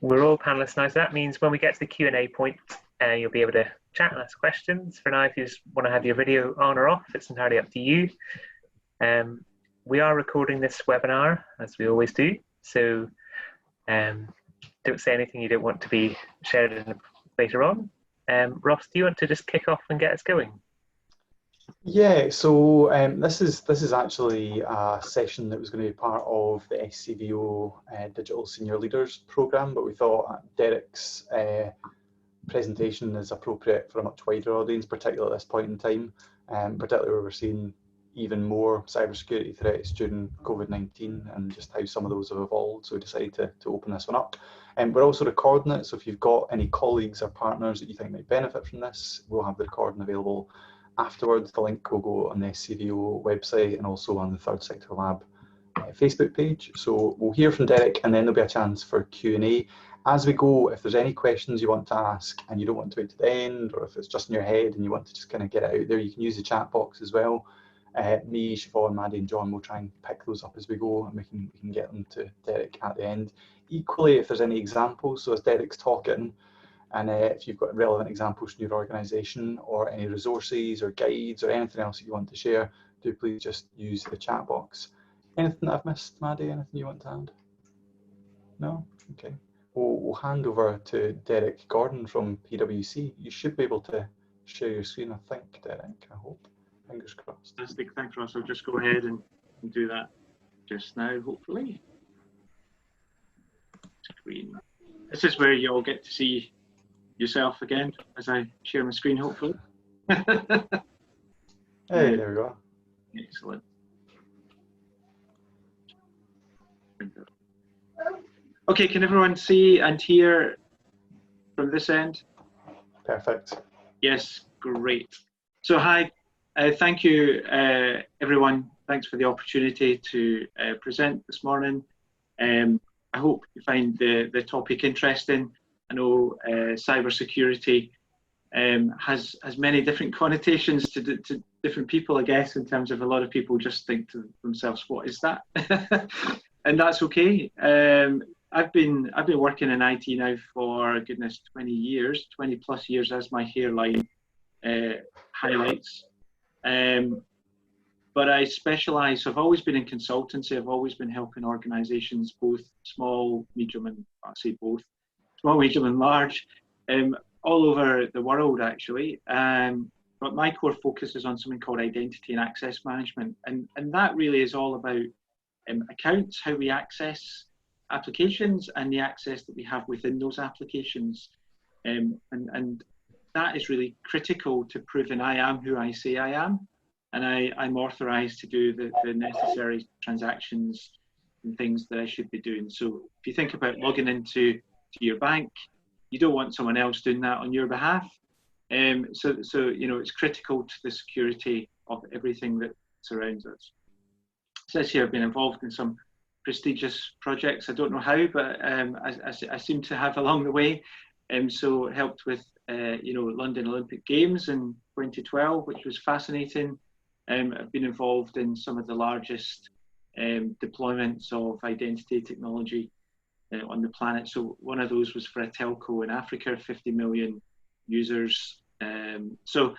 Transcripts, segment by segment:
we're all panelists now, so that means when we get to the Q&A point, you'll be able to chat and ask questions. For now, if you just want to have your video on or off, it's entirely up to you. We are recording this webinar, as we always do, so don't say anything you don't want to be shared later on. Ross, do you want to just kick off and get us going? Yeah, so this is actually a session that was going to be part of the SCVO Digital Senior Leaders Programme, but we thought Derek's presentation is appropriate for a much wider audience, particularly at this point in time, particularly where we're seeing even more cybersecurity threats during COVID-19 and just how some of those have evolved. So we decided to open this one up. And we're also recording it, so if you've got any colleagues or partners that you think might benefit from this, we'll have the recording available afterwards. The link will go on the SCVO website and also on the Third Sector Lab Facebook page. So we'll hear from Derek and then there'll be a chance for Q&A. As we go, if there's any questions you want to ask and you don't want to wait to the end, or if it's just in your head and you want to just kind of get it out there, you can use the chat box as well. Me, Siobhan, Maddie and John will try and pick those up as we go, and we can get them to Derek at the end. Equally, if there's any examples, so as Derek's talking, and if you've got relevant examples from your organisation or any resources or guides or anything else that you want to share, do please just use the chat box. Anything that I've missed, Maddie? Anything you want to add? No? Okay. We'll hand over to Derek Gordon from PwC. You should be able to share your screen, I think, Derek, I hope. Fingers crossed. Fantastic, thanks Ross. I'll just go ahead and do that just now, hopefully. Screen. This is where you all get to see yourself again as I share my screen, hopefully. Hey, there we go. Excellent. Okay, can everyone see and hear from this end? Perfect. Yes, great. So hi, thank you everyone. Thanks for the opportunity to present this morning. I hope you find the topic interesting. I know cybersecurity has many different connotations to different people, I guess, in terms of a lot of people just think to themselves, what is that? And that's okay. I've been working in IT now for goodness 20 years, 20 plus years, as my hairline highlights. But I specialise. I've always been in consultancy. I've always been helping organisations, both small, medium, and I'll say both small, medium, and large, all over the world actually. But my core focus is on something called identity and access management, and that really is all about accounts, how we access applications and the access that we have within those applications, and that is really critical to proving I am who I say I am, and I'm authorised to do the necessary transactions and things that I should be doing. So if you think about logging into your bank, you don't want someone else doing that on your behalf. So you know, it's critical to the security of everything that surrounds us. It says here I've been involved in some prestigious projects. I don't know how, but I seem to have along the way. So it helped with you know, London Olympic Games in 2012, which was fascinating. I've been involved in some of the largest deployments of identity technology on the planet. So one of those was for a telco in Africa, 50 million users. So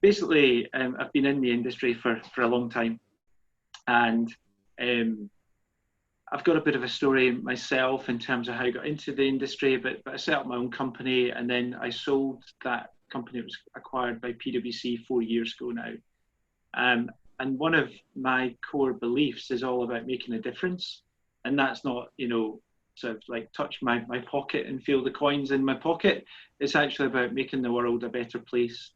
basically, I've been in the industry for a long time, and I've got a bit of a story myself in terms of how I got into the industry, but I set up my own company, and then I sold that company. It was acquired by PwC 4 years ago now. And one of my core beliefs is all about making a difference. And that's not, you know, sort of like touch my pocket and feel the coins in my pocket. It's actually about making the world a better place.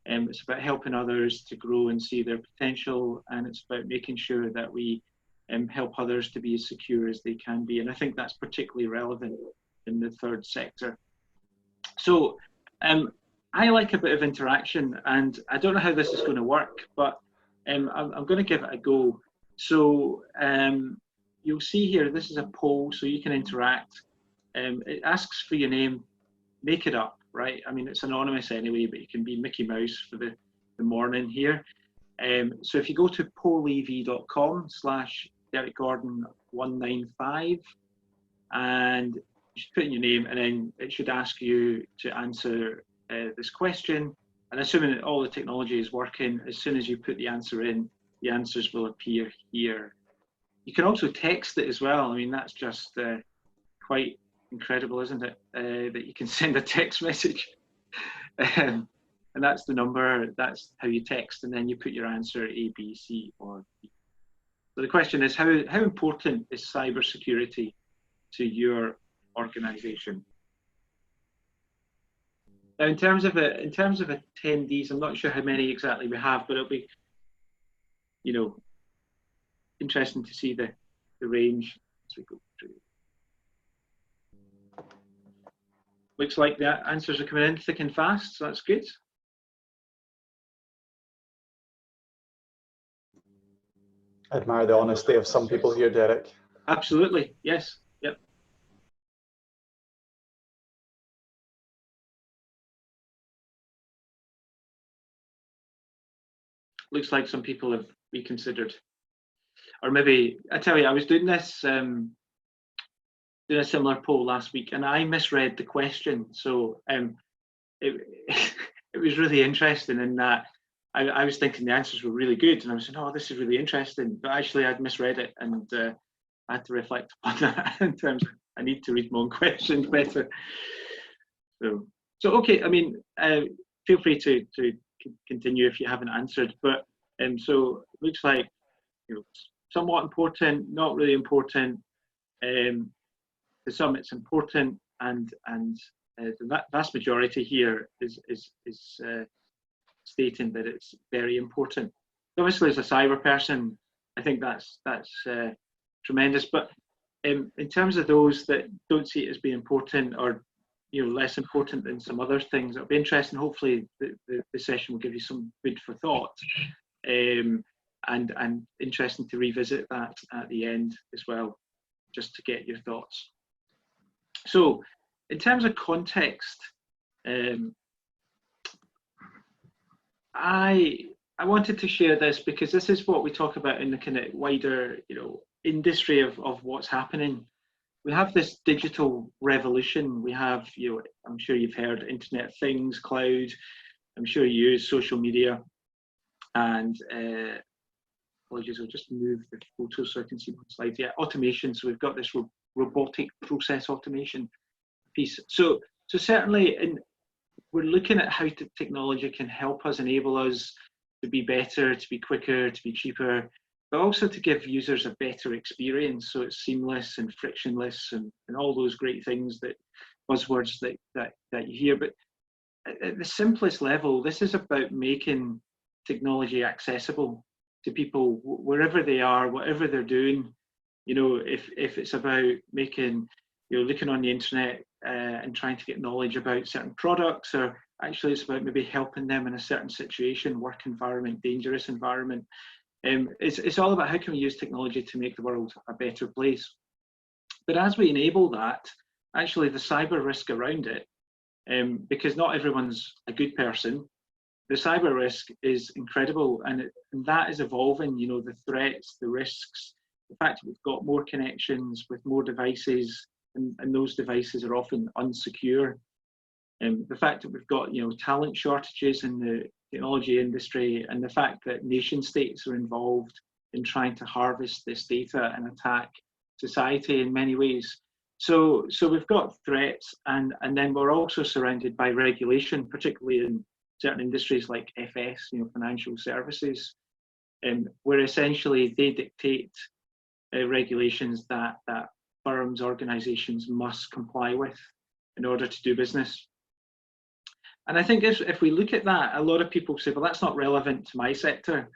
It's about helping others to grow and see their potential. And it's about making sure that we help others to be as secure as they can be. And I think that's particularly relevant in the third sector. So I like a bit of interaction, and I don't know how this is going to work, but I'm going to give it a go. So you'll see here, this is a poll, so you can interact. It asks for your name, make it up, right? I mean, it's anonymous anyway, but you can be Mickey Mouse for the morning here. So if you go to pollev.com/DerekGordon195, and you should put in your name, and then it should ask you to answer this question. And assuming that all the technology is working, as soon as you put the answer in, the answers will appear here. You can also text it as well. I mean, that's just quite incredible, isn't it? That you can send a text message. And that's the number, that's how you text, and then you put your answer A, B, C, or D. So the question is, how important is cybersecurity to your organization? Now, in terms of attendees, I'm not sure how many exactly we have, but it'll be, you know, interesting to see the range as we go through. Looks like the answers are coming in thick and fast, so that's good. I admire the honesty of some people here, Derek. Absolutely, yes, yep. Looks like some people have reconsidered. Or maybe, I tell you, I was doing this, doing a similar poll last week, and I misread the question. So it was really interesting in that I was thinking the answers were really good, and I was saying, oh, this is really interesting, but actually I'd misread it, and I had to reflect upon that in terms of I need to read my own questions better. So okay, I mean, feel free to continue if you haven't answered, but so it looks like, you know, somewhat important, not really important. To some it's important, and the vast majority here is stating that it's very important. Obviously, as a cyber person, I think that's tremendous. But in terms of those that don't see it as being important, or, you know, less important than some other things, it'll be interesting. Hopefully, the session will give you some food for thought, and interesting to revisit that at the end as well, just to get your thoughts. So, in terms of context, I wanted to share this because this is what we talk about in the kind of wider, you know, industry of what's happening. We have this digital revolution. We have, you know, I'm sure you've heard Internet of Things, cloud. I'm sure you use social media, and apologies, I'll just move the photo so I can see one slide. Yeah, automation. So we've got this robotic process automation piece. So certainly, we're looking at how technology can help us, enable us to be better, to be quicker, to be cheaper, but also to give users a better experience, so it's seamless and frictionless and all those great things, that buzzwords that you hear. But at the simplest level, this is about making technology accessible to people wherever they are, whatever they're doing. You know, if it's about making, you know, looking on the internet and trying to get knowledge about certain products, or actually it's about maybe helping them in a certain situation, work environment, dangerous environment. It's all about how can we use technology to make the world a better place. But as we enable that, actually the cyber risk around it, because not everyone's a good person, the cyber risk is incredible, and that is evolving. You know, the threats, the risks, the fact that we've got more connections with more devices, and those devices are often unsecure. The fact that we've got, you know, talent shortages in the technology industry, and the fact that nation states are involved in trying to harvest this data and attack society in many ways. So we've got threats, and then we're also surrounded by regulation, particularly in certain industries like FS, you know, financial services, where essentially they dictate regulations that firms, organizations must comply with in order to do business. And I think if we look at that, a lot of people say, well, that's not relevant to my sector.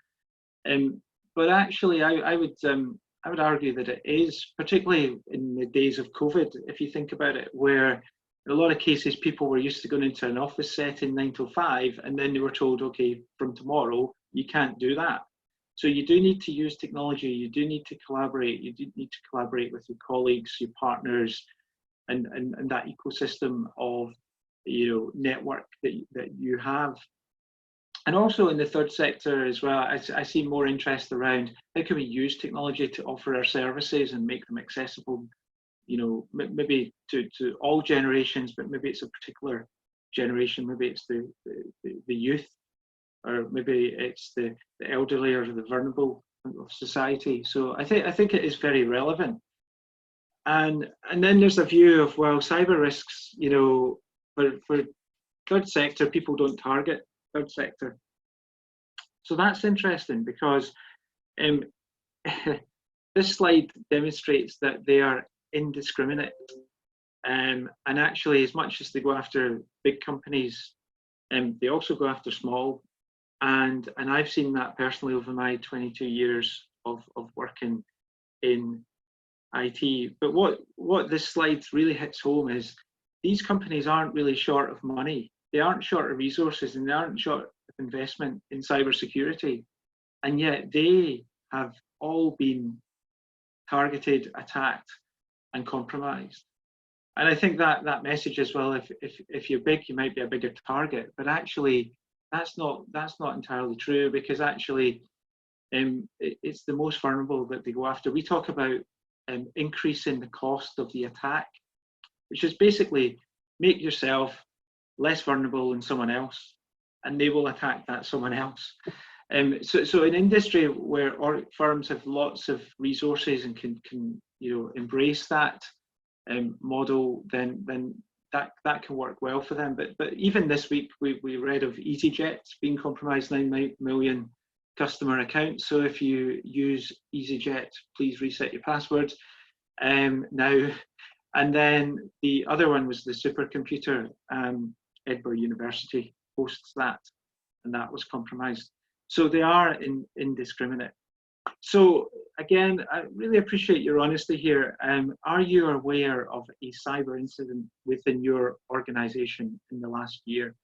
But actually, I would argue that it is, particularly in the days of COVID, if you think about it, where in a lot of cases people were used to going into an office setting 9 to 5, and then they were told, okay, from tomorrow, you can't do that. So you do need to use technology, you do need to collaborate, you do need to collaborate with your colleagues, your partners, and that ecosystem of, you know, network that you have. And also in the third sector as well, I see more interest around how can we use technology to offer our services and make them accessible, you know, maybe to all generations, but maybe it's a particular generation. Maybe it's the youth, or maybe it's the elderly or the vulnerable of society. So I think it is very relevant. And then there's a view of, well, cyber risks, you know, for third sector, people don't target third sector. So that's interesting, because this slide demonstrates that they are indiscriminate. And actually, as much as they go after big companies, they also go after small. And I've seen that personally over my 22 years of working in IT. But what this slide really hits home is these companies aren't really short of money. They aren't short of resources, and they aren't short of investment in cybersecurity. And yet they have all been targeted, attacked, and compromised. And I think that message as well, if you're big, you might be a bigger target. But actually, that's not entirely true, because actually it's the most vulnerable that they go after. We talk about increasing the cost of the attack, which is basically make yourself less vulnerable than someone else, and they will attack that someone else. So in industry where firms have lots of resources and can you know, embrace that model, then that can work well for them. But even this week we read of EasyJet being compromised, 9 million customer accounts. So if you use EasyJet, please reset your password now. And then the other one was the supercomputer. Edinburgh University hosts that, and that was compromised. So they are indiscriminate. So again, I really appreciate your honesty here. Are you aware of a cyber incident within your organization in the last year?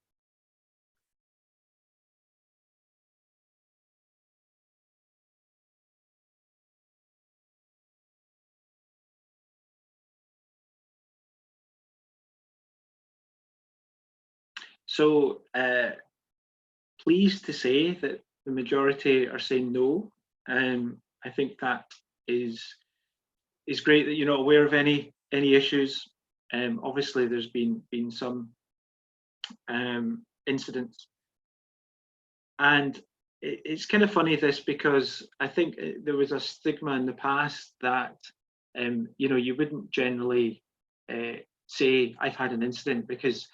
So pleased to say that the majority are saying no. I think that is great that you're not aware of any issues. Obviously, there's been some incidents, and it's kind of funny this, because I think there was a stigma in the past that you know, you wouldn't generally say I've had an incident, because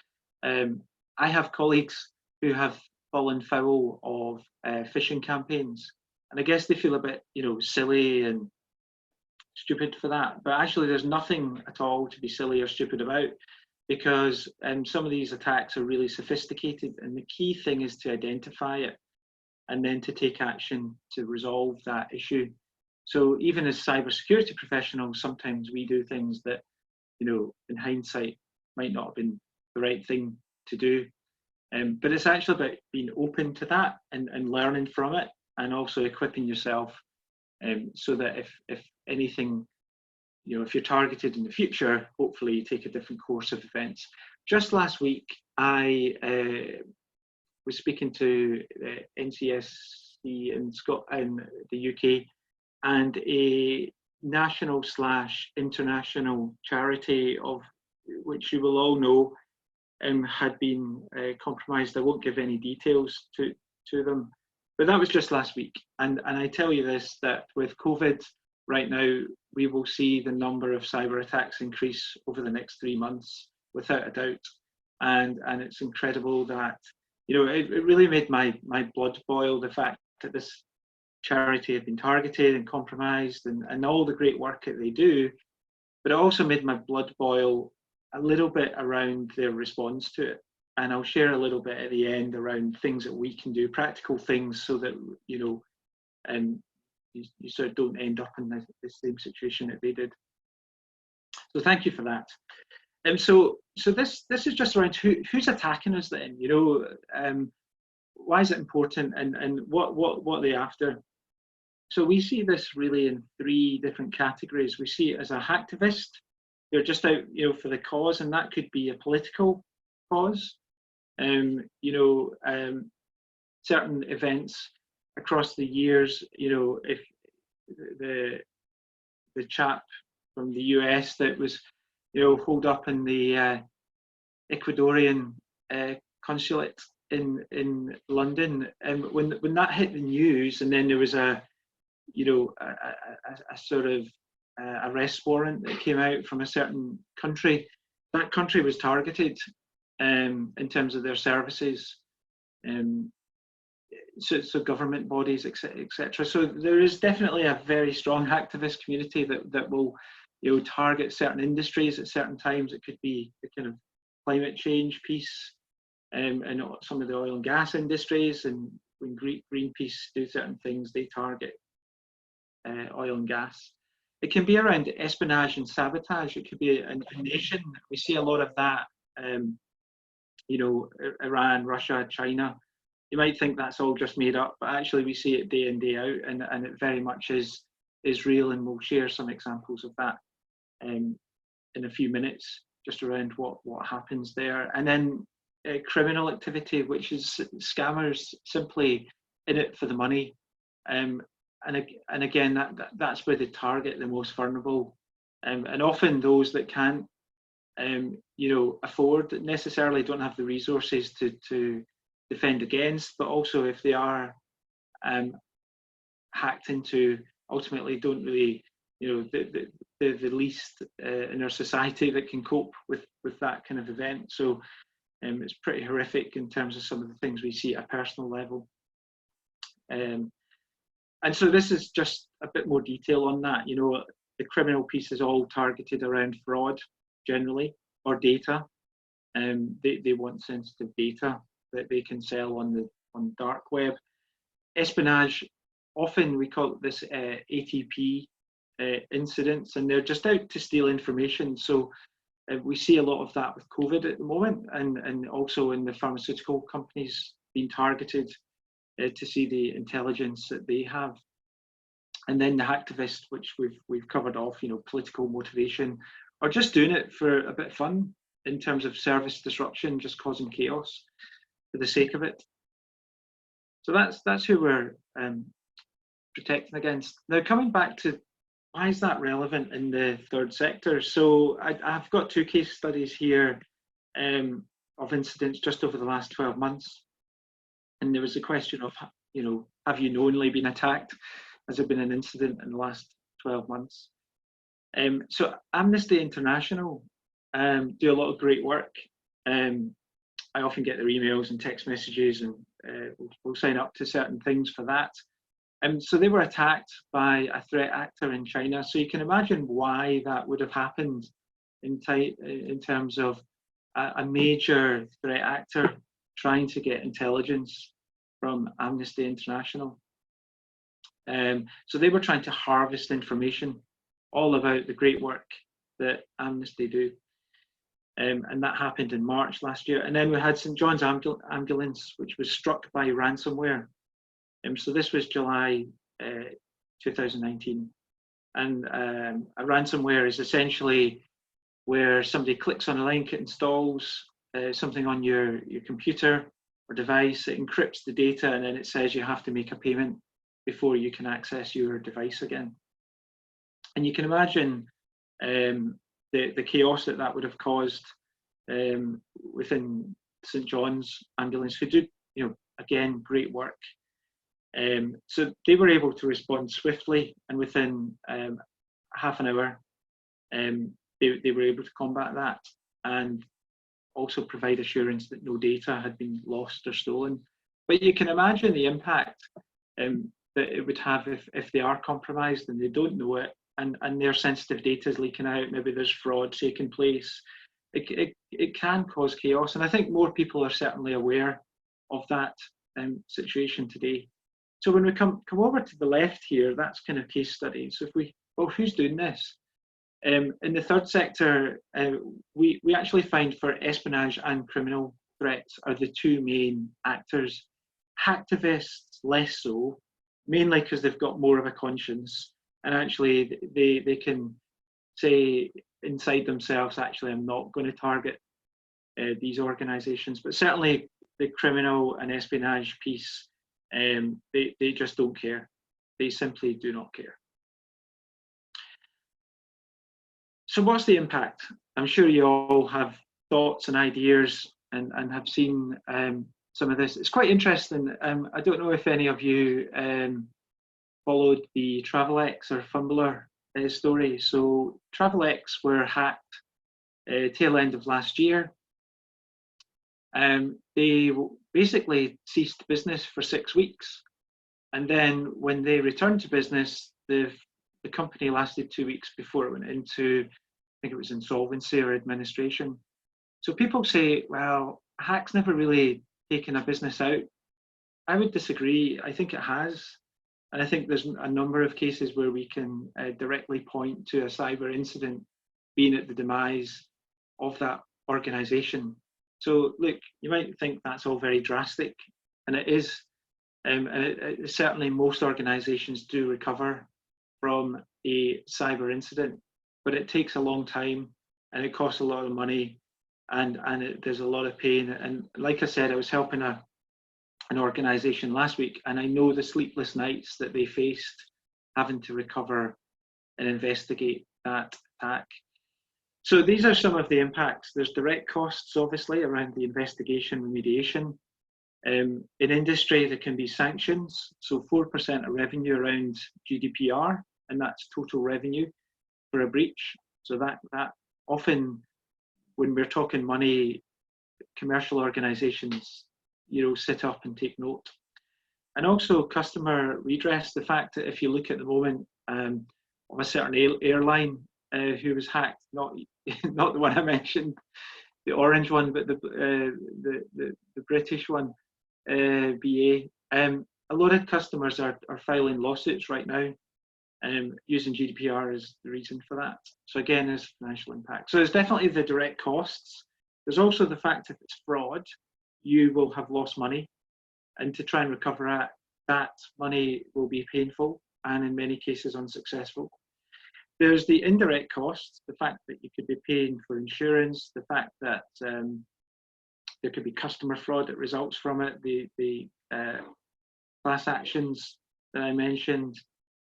I have colleagues who have fallen foul of phishing campaigns, and I guess they feel a bit, you know, silly and stupid for that. But actually, there's nothing at all to be silly or stupid about, because some of these attacks are really sophisticated, and the key thing is to identify it and then to take action to resolve that issue. So even as cybersecurity professionals, sometimes we do things that, you know, in hindsight might not have been the right thing to do. But it's actually about being open to that and learning from it, and also equipping yourself so that if anything, you know, if you're targeted in the future, hopefully you take a different course of events. Just last week, I was speaking to NCSC in the UK, and a national/international charity, of which you will all know, had been compromised. I won't give any details to them, but that was just last week. And I tell you this, that with COVID right now, we will see the number of cyber attacks increase over the next 3 months, without a doubt. And it's incredible that, you know, it really made my blood boil, the fact that this charity had been targeted and compromised, and all the great work that they do. But it also made my blood boil a little bit around their response to it. And I'll share a little bit at the end around things that we can do, practical things, so that, you know, you sort of don't end up in the same situation that they did. So thank you for that. So this is just around who's attacking us then, you know, why is it important, and what are they after? So we see this really in 3 different categories. We see it as a hacktivist. They're just out, you know, for the cause, and that could be a political cause. You know, certain events across the years, you know, if the chap the US that was, holed up in the Ecuadorian consulate in London. And when that hit the news, and then there was a sort of arrest warrant that came out from a certain country, that country was targeted in terms of their services. So government bodies, etc. So there is definitely a very strong activist community that will, target certain industries at certain times. It could be the kind of climate change piece, and some of the oil and gas industries. And when Greenpeace do certain things, they target oil and gas. It can be around espionage and sabotage. It could be a nation. We see a lot of that. Iran, Russia, China. You might think that's all just made up, but actually we see it day in, day out, and it very much is real, and we'll share some examples of that in a few minutes, just around what happens there. And then criminal activity, which is scammers simply in it for the money. And again, that's where they target the most vulnerable, and often those that can't afford, necessarily don't have the resources to defend against, but also if they are hacked into, ultimately don't really, the least in our society that can cope with that kind of event. So it's pretty horrific in terms of some of the things we see at a personal level. And so this is just a bit more detail on that. The criminal piece is all targeted around fraud generally, or data. They want sensitive data that they can sell on dark web. Espionage, often we call this ATP incidents, and they're just out to steal information. So we see a lot of that with COVID at the moment, and also in the pharmaceutical companies being targeted to see the intelligence that they have. And then the hacktivists, which we've covered off, political motivation, or just doing it for a bit of fun in terms of service disruption, just causing chaos for the sake of it. So that's who we're protecting against. Now, coming back to why is that relevant in the third sector? So I've got 2 case studies here of incidents just over the last 12 months. And there was a question of, have you knowingly been attacked? Has there been an incident in the last 12 months? So Amnesty International do a lot of great work. I often get their emails and text messages, and we'll sign up to certain things for that. So they were attacked by a threat actor in China. So you can imagine why that would have happened in terms of a major threat actor trying to get intelligence from Amnesty International. So they were trying to harvest information all about the great work that Amnesty do. And that happened in March last year. And then we had St. John's Ambulance, which was struck by ransomware. So this was July 2019. And a ransomware is essentially where somebody clicks on a link, it installs something on your computer or device, it encrypts the data, and then it says you have to make a payment before you can access your device again. And you can imagine the chaos that would have caused within St. John's Ambulance, who do, again, great work. So they were able to respond swiftly, and within half an hour, they were able to combat that and also provide assurance that no data had been lost or stolen. But you can imagine the impact that it would have if they are compromised and they don't know it, and their sensitive data is leaking out. Maybe there's fraud taking place. It can cause chaos, and I think more people are certainly aware of that situation today. So when we come over to the left here, that's kind of case study. So who's doing this? In the third sector, we actually find for espionage and criminal threats are the 2 main actors. Hacktivists, less so, mainly because they've got more of a conscience, and actually they can say inside themselves, actually, I'm not going to target these organizations. But certainly the criminal and espionage piece, they just don't care. They simply do not care. So what's the impact? I'm sure you all have thoughts and ideas and have seen some of this. It's quite interesting. I don't know if any of you followed the TravelX or Fumbler story. So TravelX were hacked tail end of last year. They basically ceased business for 6 weeks. And then when they returned to business, the company lasted 2 weeks before it went into, I think it was insolvency or administration. So people say, well, a hack's never really taken a business out. I would disagree. I think it has. And I think there's a number of cases where we can directly point to a cyber incident being at the demise of that organization. So look, you might think that's all very drastic, and it is. And certainly most organizations do recover from a cyber incident, but it takes a long time and it costs a lot of money, and there's a lot of pain. And like I said, I was helping an organization last week, and I know the sleepless nights that they faced having to recover and investigate that attack. So these are some of the impacts. There's direct costs, obviously, around the investigation remediation. In industry, there can be sanctions. So 4% of revenue around GDPR, and that's total revenue for a breach. So that often, when we're talking money, commercial organizations, sit up and take note. And also customer redress, the fact that if you look at the moment of a certain airline who was hacked, not the one I mentioned, the orange one, but the British one, BA. A lot of customers are filing lawsuits right now, using GDPR as the reason for that. So again, there's financial impact. So there's definitely the direct costs. There's also the fact if it's fraud, you will have lost money, and to try and recover that money will be painful and in many cases unsuccessful. There's the indirect costs, the fact that you could be paying for insurance, the fact that there could be customer fraud that results from it, the class actions that I mentioned,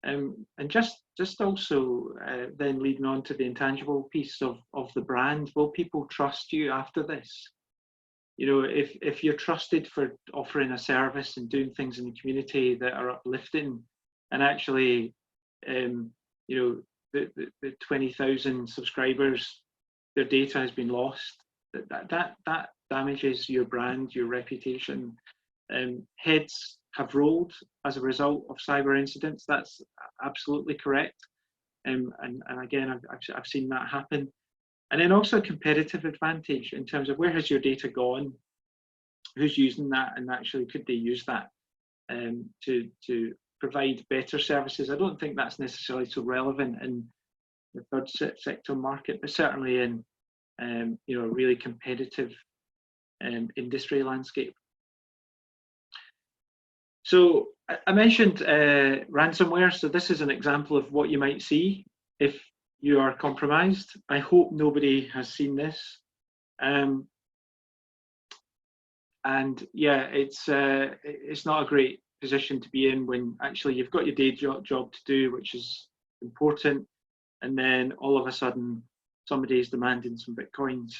and just also then leading on to the intangible piece of the brand. Will people trust you after this? If you're trusted for offering a service and doing things in the community that are uplifting, and actually, the 20,000 subscribers, their data has been lost, that damages your brand, your reputation. Heads have rolled as a result of cyber incidents. That's absolutely correct. And again, I've seen that happen. And then also competitive advantage in terms of where has your data gone, who's using that, and actually could they use that to provide better services. I don't think that's necessarily so relevant in the third sector market, but certainly in a really competitive industry landscape. So I mentioned ransomware. So this is an example of what you might see if you are compromised. I hope nobody has seen this. And yeah, it's not a great position to be in when actually you've got your day job to do, which is important, and then all of a sudden somebody is demanding some bitcoins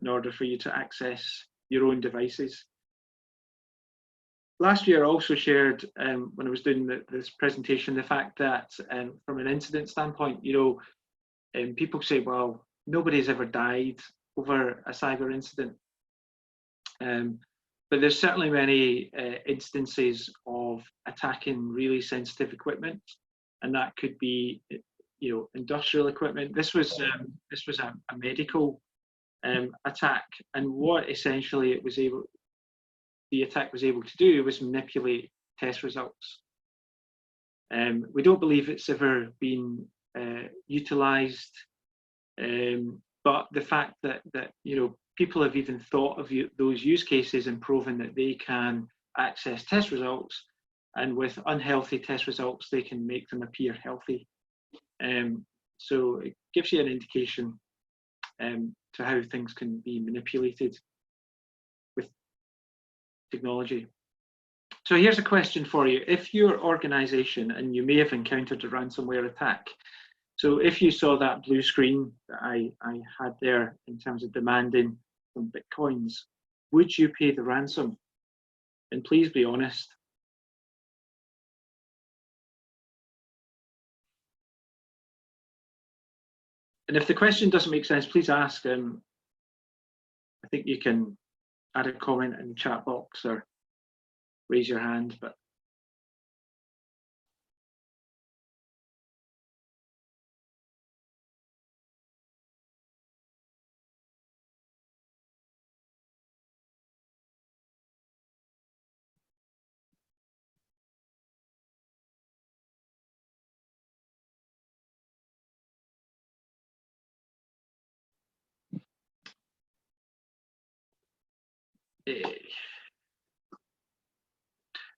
in order for you to access your own devices. Last year I also shared, when I was doing this presentation, the fact that from an incident standpoint, people say, well, nobody's ever died over a cyber incident. But there's certainly many instances of attacking really sensitive equipment, and that could be, industrial equipment. This was a medical attack, and what essentially the attack was able to do was manipulate test results. We don't believe it's ever been utilised, but the fact that people have even thought of those use cases and proven that they can access test results, and with unhealthy test results, they can make them appear healthy. So it gives you an indication to how things can be manipulated with technology. So here's a question for you. If your organization, and you may have encountered a ransomware attack, So if you saw that blue screen that I had there in terms of demanding some Bitcoins, would you pay the ransom? And please be honest. And if the question doesn't make sense, please ask. I think you can add a comment in the chat box or raise your hand. But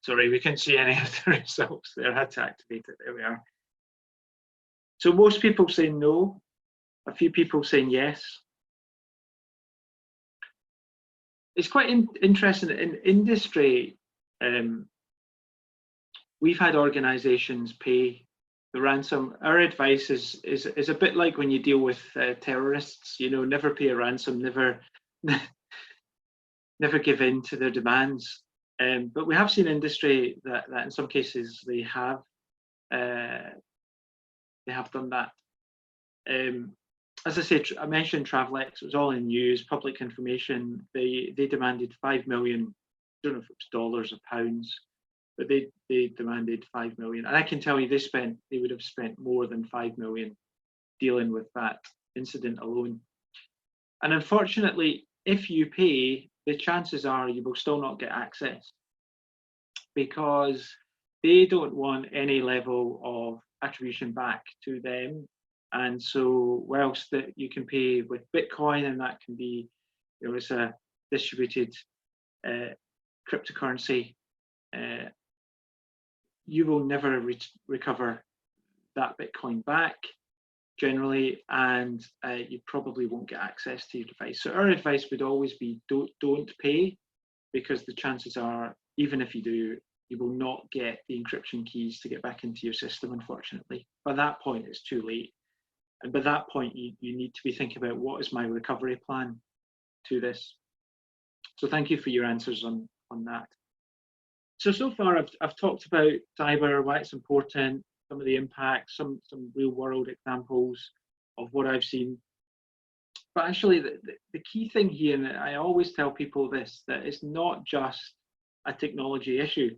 sorry, we couldn't see any of the results there. I had to activate it. There we are. So most people saying no, a few people saying yes. It's quite interesting in industry. We've had organisations pay the ransom. Our advice is a bit like when you deal with terrorists. You know, never pay a ransom, never give in to their demands. But we have seen industry that in some cases they have done that. As I say, I mentioned Travelex. It was all in news, public information. They demanded 5 million. I don't know if it was dollars or pounds, but they demanded 5 million. And I can tell you, they would have spent more than 5 million dealing with that incident alone. And unfortunately, if you pay, the chances are you will still not get access, because they don't want any level of attribution back to them. And so whilst that you can pay with Bitcoin, and that can be, you know, it's a distributed cryptocurrency, you will never recover that Bitcoin back generally, and you probably won't get access to your device. So our advice would always be don't pay, because the chances are, even if you do, you will not get the encryption keys to get back into your system, unfortunately. By that point, it's too late. And by that point, you need to be thinking about, what is my recovery plan to this? So thank you for your answers on that. So far I've talked about cyber, why it's important, some of the impacts, some real world examples of what I've seen. But actually the key thing here, and I always tell people this, that it's not just a technology issue.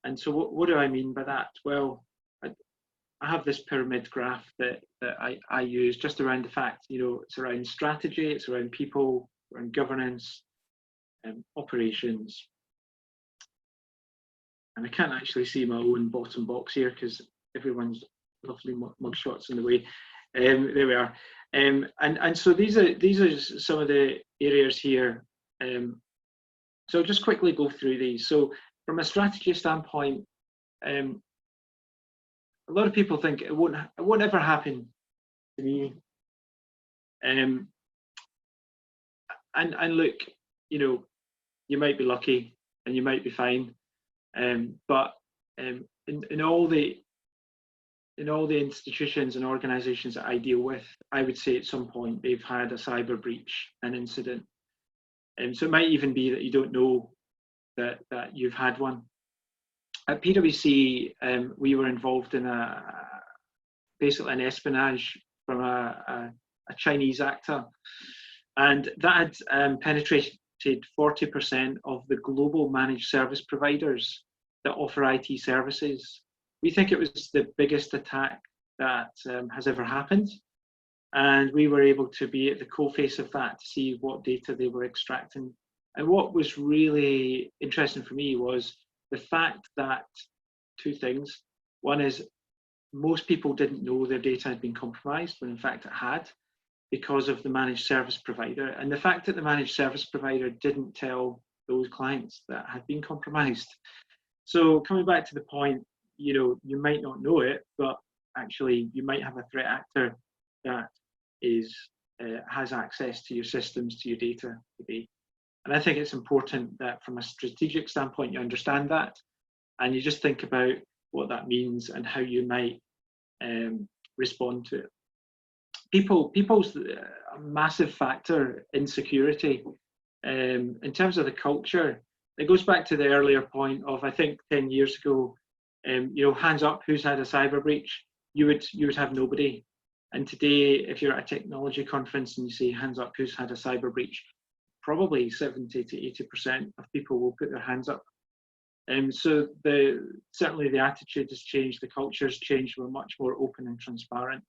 And so what do I mean by that? Well, I have this pyramid graph that I use just around the fact, you know, it's around strategy, it's around people, around governance, operations. And I can't actually see my own bottom box here because everyone's lovely mugshots in the way. There we are. And so these are some of the areas here. So I'll just quickly go through these. So from a strategy standpoint, a lot of people think it won't ever happen to me. And look, you know, you might be lucky and you might be fine. But in all the institutions and organizations that I deal with, I would say at some point they've had a cyber breach, an incident. So it might even be that you don't know that you've had one. At PwC, we were involved in basically an espionage from a Chinese actor, and that had penetrated 40% of the global managed service providers that offer IT services. We think it was the biggest attack that has ever happened, and we were able to be at the coalface of that to see what data they were extracting. And what was really interesting for me was the fact that two things. One is most people didn't know their data had been compromised, when in fact it had, because of the managed service provider. And the fact that the managed service provider didn't tell those clients that had been compromised. So coming back to the point, you know, you might not know it, but actually you might have a threat actor that has access to your systems, to your data today. And I think it's important that from a strategic standpoint, you understand that, and you just think about what that means and how you might respond to it. People's a massive factor in security. In terms of the culture, it goes back to the earlier point of, I think 10 years ago, hands up, who's had a cyber breach? You would have nobody. And today, if you're at a technology conference and you say hands up, who's had a cyber breach? Probably 70 to 80% of people will put their hands up. So certainly the attitude has changed, the culture has changed. We're much more open and transparent.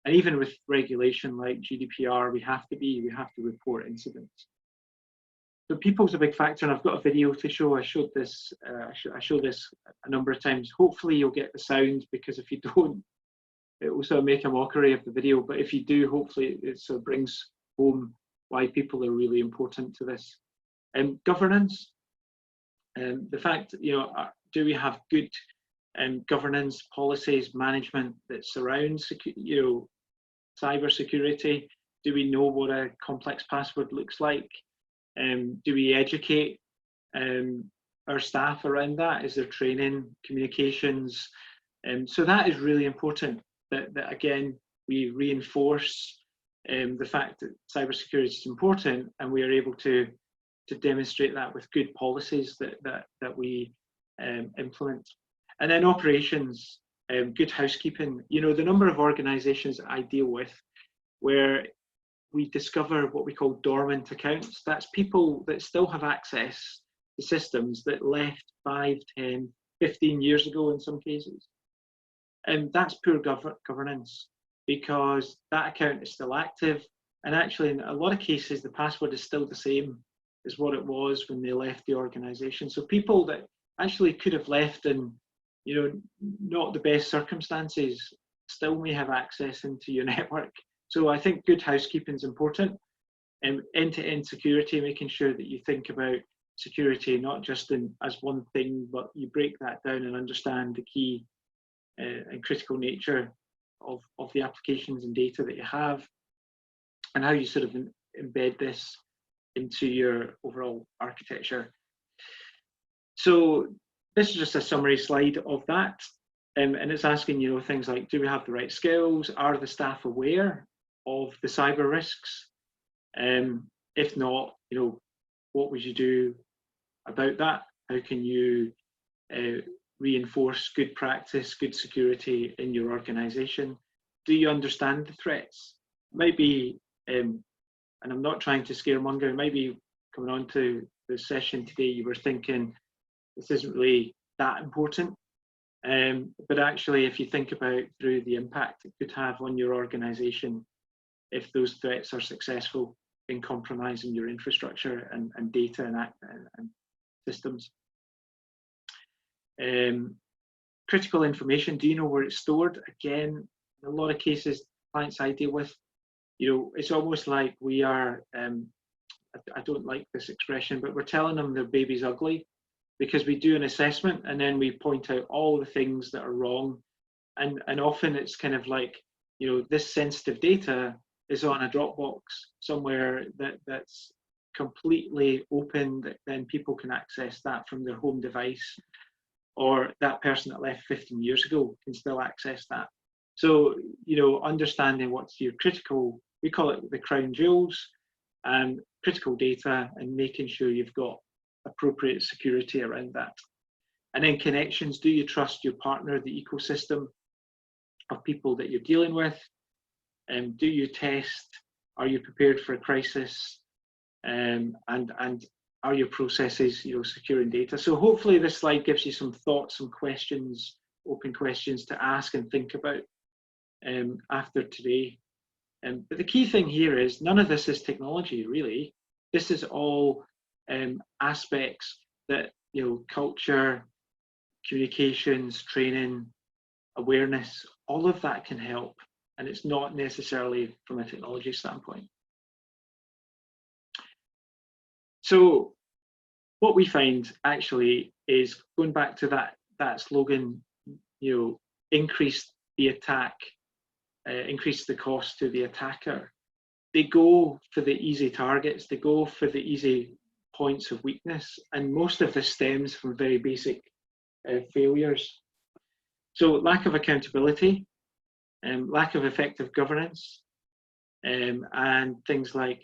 And even with regulation like GDPR, we have to report incidents. So people's a big factor, and I've got a video to show. I showed this. I show this a number of times. Hopefully you'll get the sound, because if you don't, it will sort of make a mockery of the video. But if you do, hopefully it sort of brings home why people are really important to this. Governance. The fact, do we have good governance policies, management that surrounds, cybersecurity? Do we know what a complex password looks like? Do we educate our staff around that? Is there training, communications? So that is really important. That again, we reinforce the fact that cybersecurity is important, and we are able to demonstrate that with good policies that we implement. And then operations, good housekeeping. The number of organizations I deal with where we discover what we call dormant accounts. That's people that still have access to systems that left 5, 10, 15 years ago in some cases. And that's poor governance, because that account is still active. And actually, in a lot of cases, the password is still the same as what it was when they left the organization. So people that actually could have left in, not the best circumstances, still may have access into your network. So I think good housekeeping is important. End-to-end security, making sure that you think about security not just as one thing, but you break that down and understand the key and critical nature of the applications and data that you have, and how you sort of embed this into your overall architecture. So this is just a summary slide of that, and it's asking, things like, do we have the right skills? Are the staff aware of the cyber risks? If not, what would you do about that? How can you reinforce good practice, good security in your organization? Do you understand the threats? Maybe, and I'm not trying to scaremonger, maybe coming on to the session today, you were thinking, this isn't really that important. But actually, if you think about through the impact it could have on your organization, if those threats are successful in compromising your infrastructure and data and systems. Critical information, do you know where it's stored? Again, in a lot of cases, clients I deal with, it's almost like we are, I don't like this expression, but we're telling them their baby's ugly, because we do an assessment and then we point out all the things that are wrong. And often it's kind of like, this sensitive data is on a Dropbox somewhere that's completely open, that then people can access that from their home device, or that person that left 15 years ago can still access that. So, understanding what's your critical, we call it the crown jewels, critical data, and making sure you've got appropriate security around that. And then connections, do you trust your partner, the ecosystem of people that you're dealing with? Do you test? Are you prepared for a crisis? And are your processes, securing data? So hopefully this slide gives you some thoughts, some questions, open questions to ask and think about after today. But the key thing here is none of this is technology, really. This is all aspects that, culture, communications, training, awareness, all of that can help. And it's not necessarily from a technology standpoint. So what we find actually is, going back to that slogan, increase the attack, increase the cost to the attacker. They go for the easy targets, they go for the easy points of weakness, and most of this stems from very basic failures. So lack of accountability. lack of effective governance, and things like,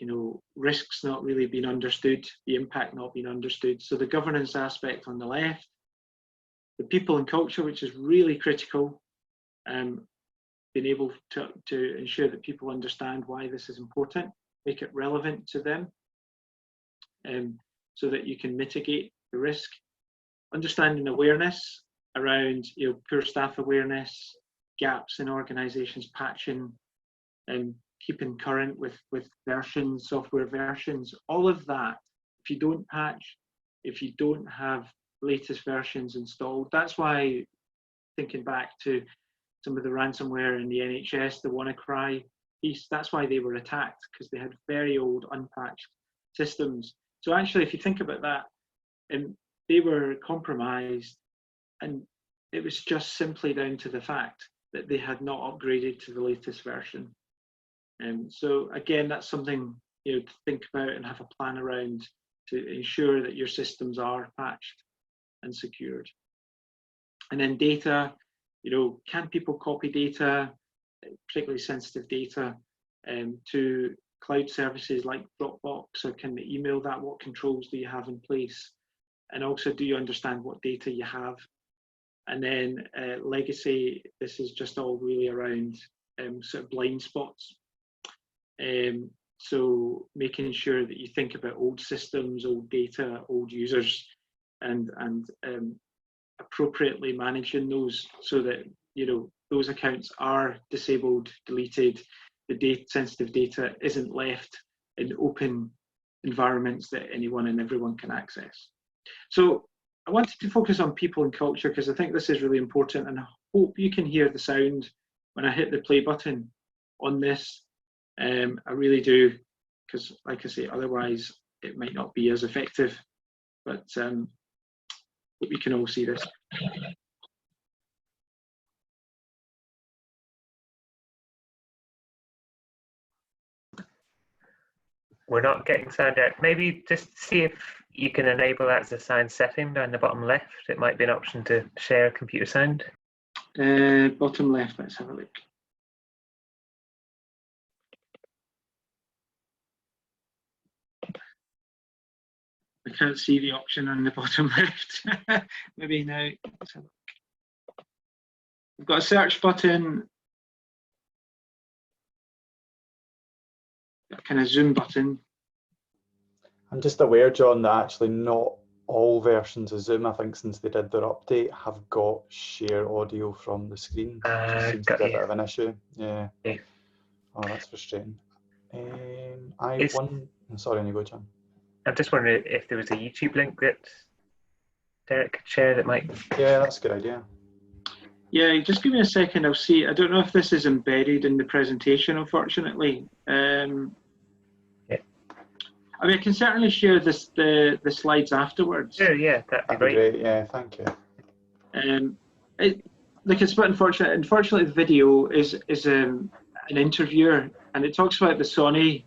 risks not really being understood, the impact not being understood. So the governance aspect on the left, the people and culture, which is really critical, being able to ensure that people understand why this is important, make it relevant to them, so that you can mitigate the risk. Understanding awareness around poor staff awareness, gaps in organizations, patching, and keeping current with versions, software versions, all of that. If you don't patch, if you don't have latest versions installed, that's why, thinking back to some of the ransomware in the NHS, the WannaCry piece, that's why they were attacked, because they had very old unpatched systems. So actually, if you think about that, they were compromised, and it was just simply down to the fact that they had not upgraded to the latest version. So again, that's something to think about and have a plan around to ensure that your systems are patched and secured. And then data, can people copy data, particularly sensitive data, to cloud services like Dropbox, or can they email that? What controls do you have in place? And also, do you understand what data you have? And then legacy, this is just all really around sort of blind spots. So making sure that you think about old systems, old data, old users, and appropriately managing those so that those accounts are disabled, deleted, the sensitive data isn't left in open environments that anyone and everyone can access. So I wanted to focus on people and culture because I think this is really important, and I hope you can hear the sound when I hit the play button on this. I really do, because like I say, otherwise it might not be as effective, but hope you can all see this. We're not getting sound out. Maybe just see if you can enable that as a sound setting down the bottom left. It might be an option to share computer sound. Bottom left, let's have a look. I can't see the option on the bottom left. Maybe now. Let's have a look. We've got a search button, a kind of zoom button. I'm just aware, John, that actually not all versions of Zoom, I think since they did their update, have got share audio from the screen. It seems to be a bit of an issue. Yeah. Oh, that's frustrating. Sorry, on you go, John. I'm just wondering if there was a YouTube link that Derek could share that might... Yeah, that's a good idea. Yeah, just give me a second, I'll see. I don't know if this is embedded in the presentation, unfortunately. Yeah. I mean, I can certainly share the slides afterwards. Sure, yeah, that'd be great. Yeah, thank you. Look, it's a bit unfortunate. Unfortunately, the video is an interviewer, and it talks about the Sony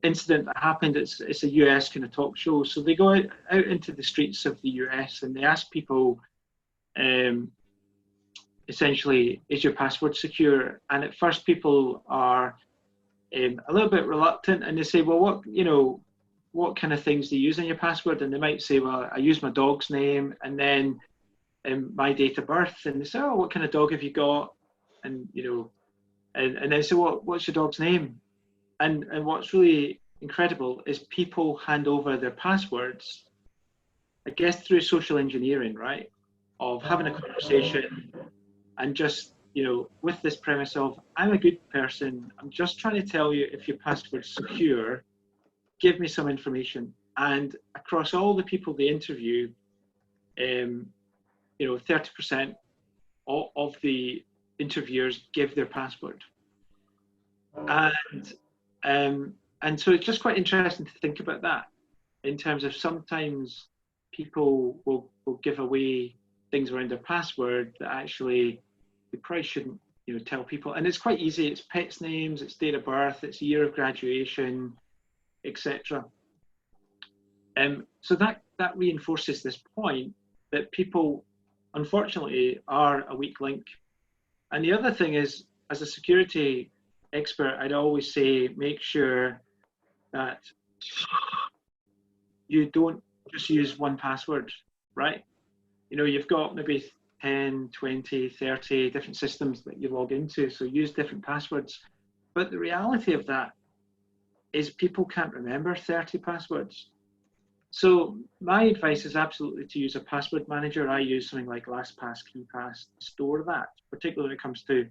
incident that happened. It's a US kind of talk show. So they go out into the streets of the US and they ask people, essentially, is your password secure? And at first people are a little bit reluctant, and they say, well, what kind of things do you use in your password? And they might say, well, I use my dog's name and then my date of birth. And they say, oh, what kind of dog have you got? And and they say, well, what's your dog's name? And what's really incredible is people hand over their passwords, I guess through social engineering, right? Of having a conversation and just, with this premise of, I'm a good person, I'm just trying to tell you if your password's secure, give me some information. And across all the people they interview, 30% of the interviewers give their password. And so it's just quite interesting to think about that in terms of sometimes people will give away things around their password that actually they probably shouldn't tell people. And it's quite easy. It's pets' names, it's date of birth, it's year of graduation, etc. So that reinforces this point that people, unfortunately, are a weak link And the other thing is, as a security expert, I'd always say, make sure that you don't just use one password, right? You know, you've got maybe 10, 20, 30 different systems that you log into, so use different passwords. But the reality of that is people can't remember 30 passwords. So my advice is absolutely to use a password manager. I use something like LastPass, KeePass to store that, particularly when it comes to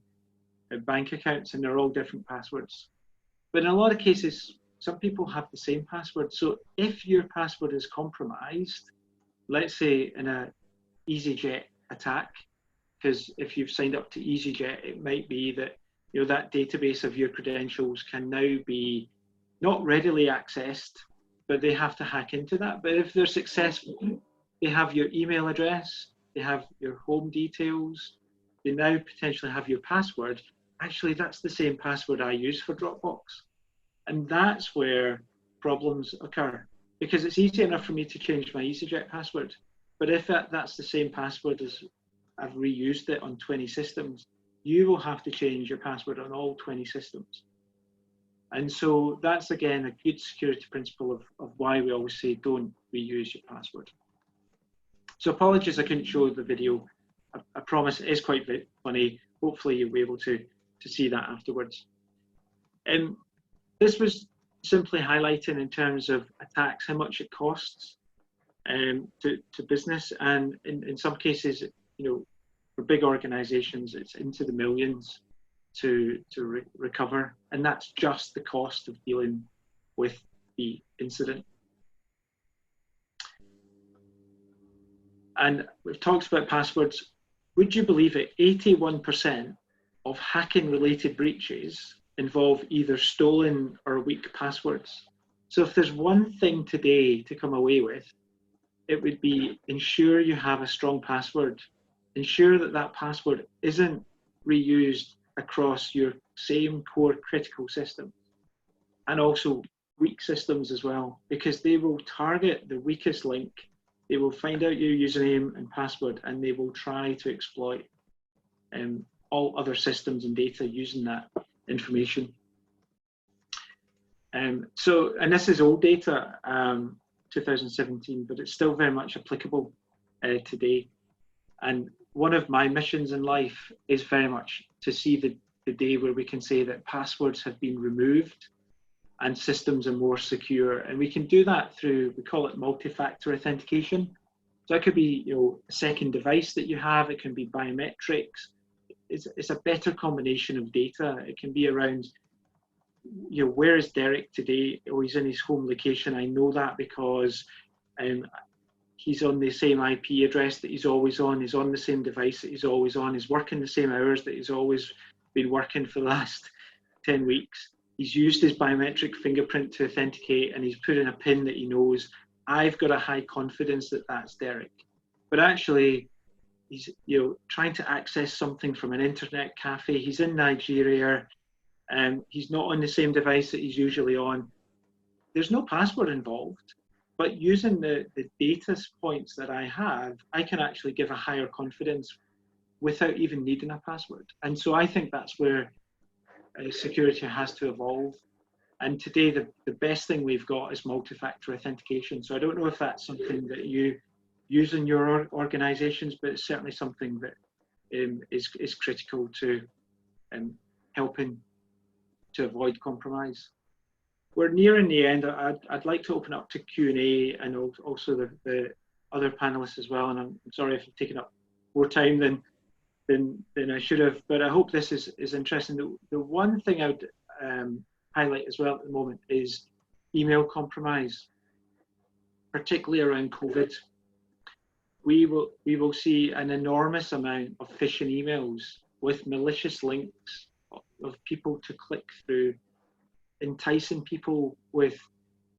bank accounts, and they're all different passwords. But in a lot of cases, some people have the same password. So if your password is compromised, let's say in a EasyJet attack, because if you've signed up to EasyJet, it might be that, you know, that database of your credentials can now be not readily accessed, but they have to hack into that. But if they're successful, they have your email address, they have your home details, they now potentially have your password. Actually, that's the same password I use for Dropbox. And that's where problems occur, because it's easy enough for me to change my EasyJet password. But if that's the same password as I've reused it on 20 systems, you will have to change your password on all 20 systems. And so that's, again, a good security principle of why we always say don't reuse your password. So apologies I couldn't show the video. I promise it is quite funny. Hopefully you'll be able to see that afterwards. This was simply highlighting in terms of attacks how much it costs to business, and in some cases, you know, for big organizations, it's into the millions to recover, and that's just the cost of dealing with the incident. And we've talked about passwords. Would you believe it, 81% of hacking related breaches involve either stolen or weak passwords. So if there's one thing today to come away with, it would be ensure you have a strong password. Ensure that that password isn't reused across your same core critical system, and also weak systems as well, because they will target the weakest link. They will find out your username and password, and they will try to exploit all other systems and data using that information. And this is old data, 2017, but it's still very much applicable today. And one of my missions in life is very much to see the day where we can say that passwords have been removed and systems are more secure. And we can do that through, we call it multi-factor authentication. So that could be, you know, a second device that you have. It can be biometrics. It's a better combination of data. It can be around, you know, where is Derek today? Oh, he's in his home location. I know that because he's on the same IP address that he's always on. He's on the same device that he's always on. He's working the same hours that he's always been working for the last 10 weeks. He's used his biometric fingerprint to authenticate, and he's put in a PIN that he knows. I've got a high confidence that that's Derek. But actually, he's, you know, trying to access something from an internet cafe. He's in Nigeria, and he's not on the same device that he's usually on. There's no password involved, but using the data points that I have, I can actually give a higher confidence without even needing a password. And so I think that's where security has to evolve. And today, the best thing we've got is multi-factor authentication. So I don't know if that's something that you use in your organizations, but it's certainly something that is critical to helping to avoid compromise. We're nearing the end. I'd like to open up to Q&A, and also the other panelists as well. And I'm sorry if I've taken up more time than I should have, but I hope this is interesting. The one thing I would highlight as well at the moment is email compromise, particularly around COVID. We will see an enormous amount of phishing emails with malicious links of people to click through, enticing people with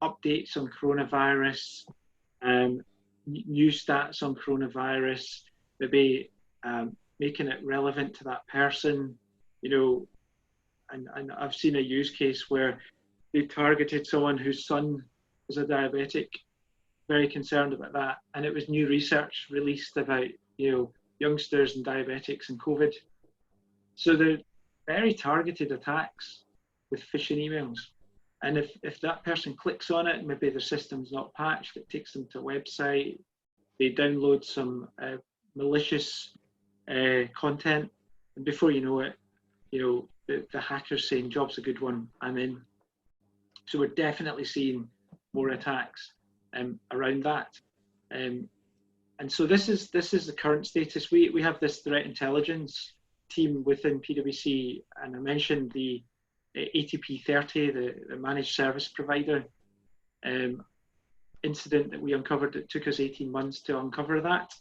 updates on coronavirus, new stats on coronavirus, maybe making it relevant to that person, you know. And I've seen a use case where they targeted someone whose son was a diabetic, very concerned about that, and it was new research released about, you know, youngsters and diabetics and COVID. So they're very targeted attacks with phishing emails. And if that person clicks on it, maybe their system's not patched, it takes them to a website, they download some malicious content, and before you know it, the hacker's saying, "Job's a good one, I'm in." So we're definitely seeing more attacks around that. And so this is the current status. We have this threat intelligence team within PwC, and I mentioned the ATP30, the managed service provider incident that we uncovered. It took us 18 months to uncover that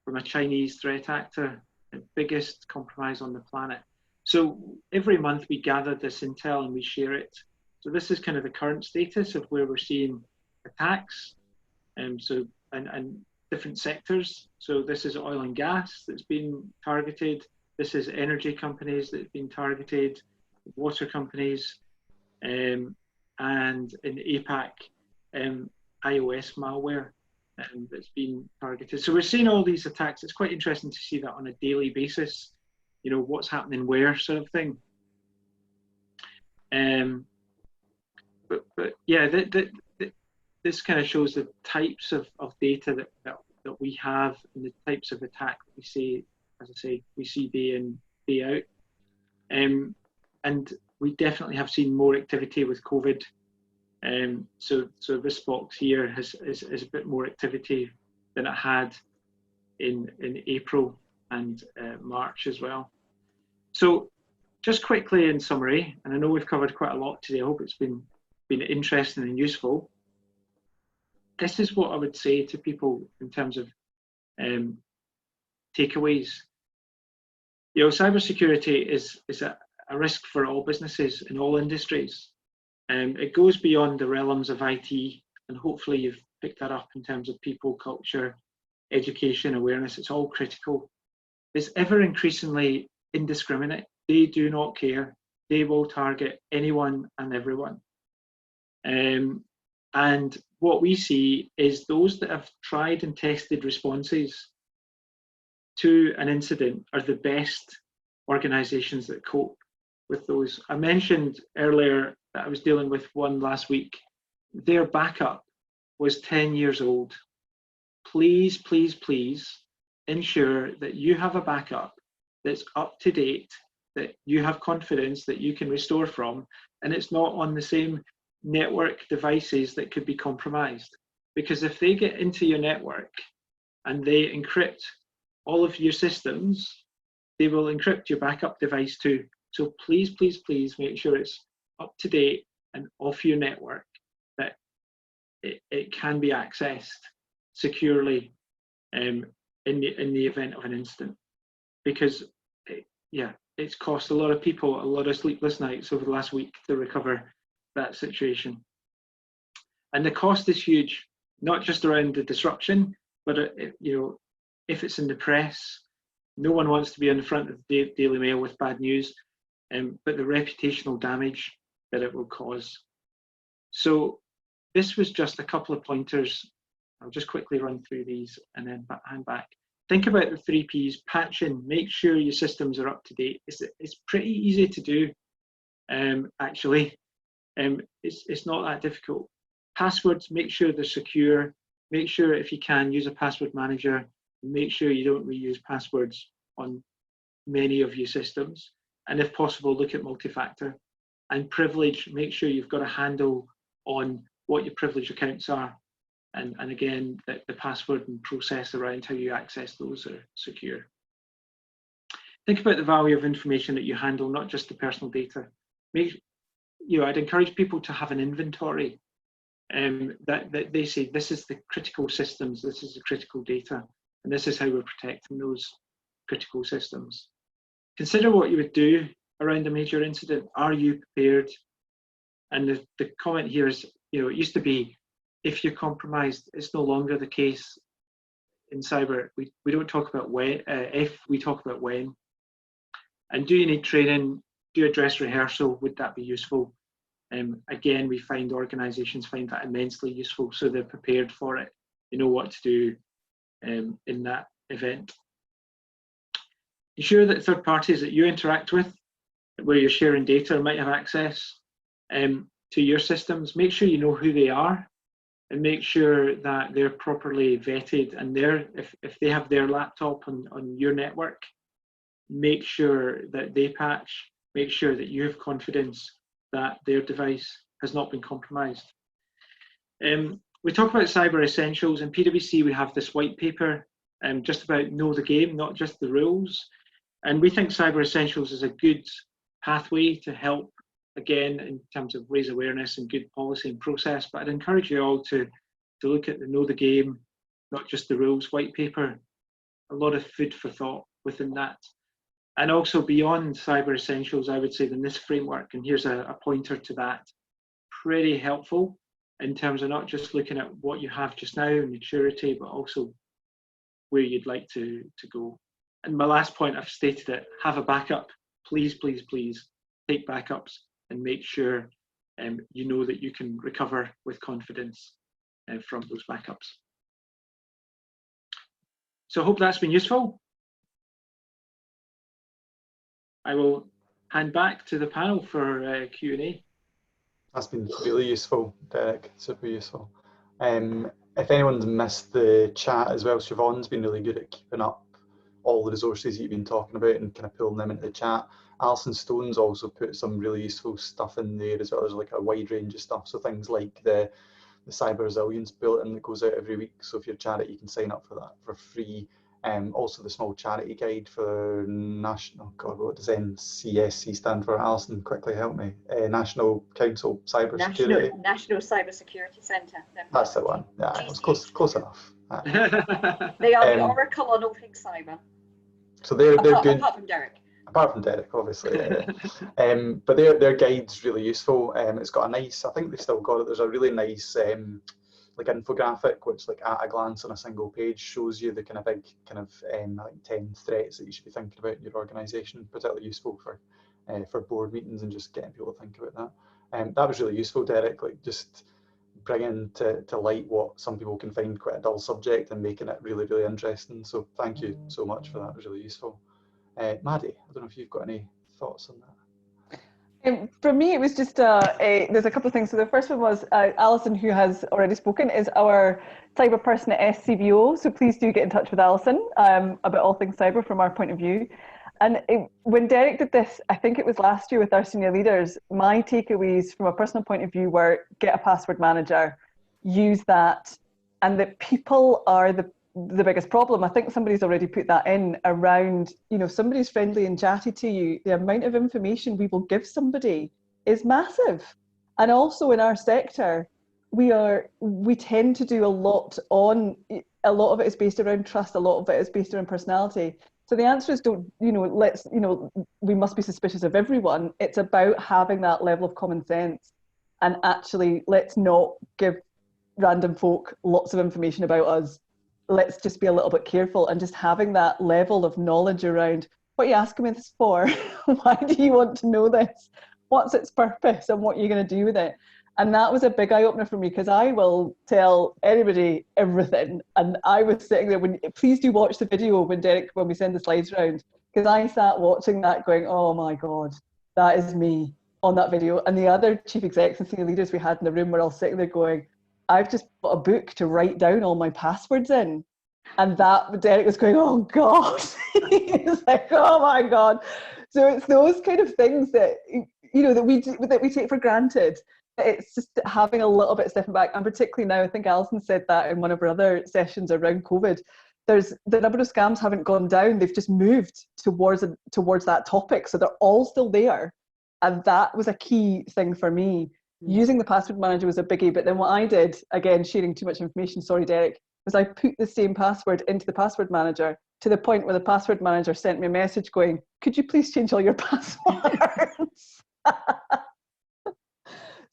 from a Chinese threat actor, the biggest compromise on the planet. So every month we gather this intel and we share it. So this is kind of the current status of where we're seeing attacks, and different sectors. So this is oil and gas that's been targeted. This is energy companies that have been targeted, water companies, and in APAC, iOS malware that's been targeted. So we're seeing all these attacks. It's quite interesting to see that on a daily basis, what's happening where, sort of thing. But yeah, this kind of shows the types of data that we have and the types of attack that we see, as I say, we see day in, day out. And we definitely have seen more activity with COVID. So this box here is a bit more activity than it had in April and March as well. So just quickly in summary, and I know we've covered quite a lot today, I hope it's been interesting and useful. This is what I would say to people in terms of takeaways. Cybersecurity is a risk for all businesses in all industries. It goes beyond the realms of IT, and hopefully you've picked that up in terms of people, culture, education, awareness. It's all critical. It's ever increasingly indiscriminate. They do not care. They will target anyone and everyone. And what we see is those that have tried and tested responses to an incident are the best organizations that cope with those. I mentioned earlier that I was dealing with one last week. Their backup was 10 years old. Please, please, please ensure that you have a backup that's up to date, that you have confidence that you can restore from, and it's not on the same network devices that could be compromised. Because if they get into your network and they encrypt all of your systems, they will encrypt your backup device too. So please, please, please make sure it's up to date and off your network, that it can be accessed securely in the event of an incident. Because it's cost a lot of people a lot of sleepless nights over the last week to recover that situation. And the cost is huge, not just around the disruption, but if it's in the press, no one wants to be on the front of the Daily Mail with bad news, but the reputational damage that it will cause. So this was just a couple of pointers. I'll just quickly run through these and then hand back. Think about the 3 Ps: patching, make sure your systems are up to date. It's pretty easy to do, actually. It's not that difficult. Passwords, make sure they're secure. Make sure, if you can, use a password manager. Make sure you don't reuse passwords on many of your systems. And if possible, look at multi-factor. And privilege, make sure you've got a handle on what your privilege accounts are. And again, that the password and process around how you access those are secure. Think about the value of information that you handle, not just the personal data. I'd encourage people to have an inventory that they say, this is the critical systems, this is the critical data, and this is how we're protecting those critical systems. Consider what you would do around a major incident. Are you prepared? And the comment here is, it used to be, if you're compromised. It's no longer the case in cyber. We don't talk about when, if, we talk about when. And do you need training? Do a dress rehearsal? Would that be useful? Again, we find organizations find that immensely useful, so they're prepared for it. They know what to do in that event. Ensure that third parties that you interact with, where you're sharing data, might have access to your systems. Make sure you know who they are, and make sure that they're properly vetted, and if they have their laptop on your network, make sure that they patch, make sure that you have confidence that their device has not been compromised. We talk about cyber essentials. In PwC, we have this white paper just about know the game, not just the rules. And we think cyber essentials is a good pathway to help, again, in terms of raise awareness and good policy and process. But I'd encourage you all to look at the know the game, not just the rules white paper. A lot of food for thought within that. And also beyond cyber essentials, I would say in this framework, and here's a pointer to that, pretty helpful in terms of not just looking at what you have just now, maturity, but also where you'd like to go. And my last point, I've stated it, have a backup. Please, please, please take backups and make sure you know that you can recover with confidence from those backups. So I hope that's been useful. I will hand back to the panel for Q&A. That's been really useful, Derek, super useful. If anyone's missed the chat as well, Siobhan's been really good at keeping up all the resources you've been talking about and kind of pulling them into the chat. Alison Stone's also put some really useful stuff in there as well as like a wide range of stuff. So things like the Cyber Resilience Bulletin that goes out every week. So if you're a charity, you can sign up for that for free. Also the small charity guide for national, God, what does NCSC stand for? Alison, quickly help me. National Council Cybersecurity. National Cybersecurity Centre. That's the one. Yeah, it was close enough. They are the oracle on all things cyber. So they're good. Apart from Derek. Apart from Derek, obviously. Yeah. But their guide's really useful. It's got a nice, I think they still got it. There's a really nice like infographic, which like at a glance on a single page shows you the kind of big I think 10 threats that you should be thinking about in your organisation. Particularly useful for board meetings and just getting people to think about that. That was really useful, Derek. Like just bringing to light what some people can find quite a dull subject and making it really, really interesting. So thank you so much for that. It was really useful. Maddie, I don't know if you've got any thoughts on that. For me, it was just there's a couple of things. So the first one was Alison, who has already spoken, is our cyber person at SCVO. So please do get in touch with Alison about all things cyber from our point of view. And when Derek did this, I think it was last year with our senior leaders, my takeaways from a personal point of view were get a password manager, use that, and that people are the biggest problem. I think somebody's already put that in around, somebody's friendly and chatty to you. The amount of information we will give somebody is massive. And also in our sector, we tend to do a lot of it is based around trust, a lot of it is based around personality. So the answer is we must be suspicious of everyone. It's about having that level of common sense and actually let's not give random folk lots of information about us. Let's just be a little bit careful and just having that level of knowledge around what are you asking me this for? Why do you want to know this? What's its purpose and what you're going to do with it? And that was a big eye-opener for me because I will tell anybody everything. And I was sitting there, please do watch the video when we send the slides around, because I sat watching that going, oh my God, that is me on that video. And the other chief execs and senior leaders we had in the room were all sitting there going, I've just bought a book to write down all my passwords in. And that Derek was going, oh God. It's like, oh my God. So it's those kind of things that, that we take for granted. It's just having a little bit stepping back. And particularly now, I think Alison said that in one of her other sessions around COVID, the number of scams haven't gone down. They've just moved towards that topic. So they're all still there. And that was a key thing for me. Using the password manager was a biggie, but then what I did, again, sharing too much information, sorry Derek, was I put the same password into the password manager to the point where the password manager sent me a message going, could you please change all your passwords?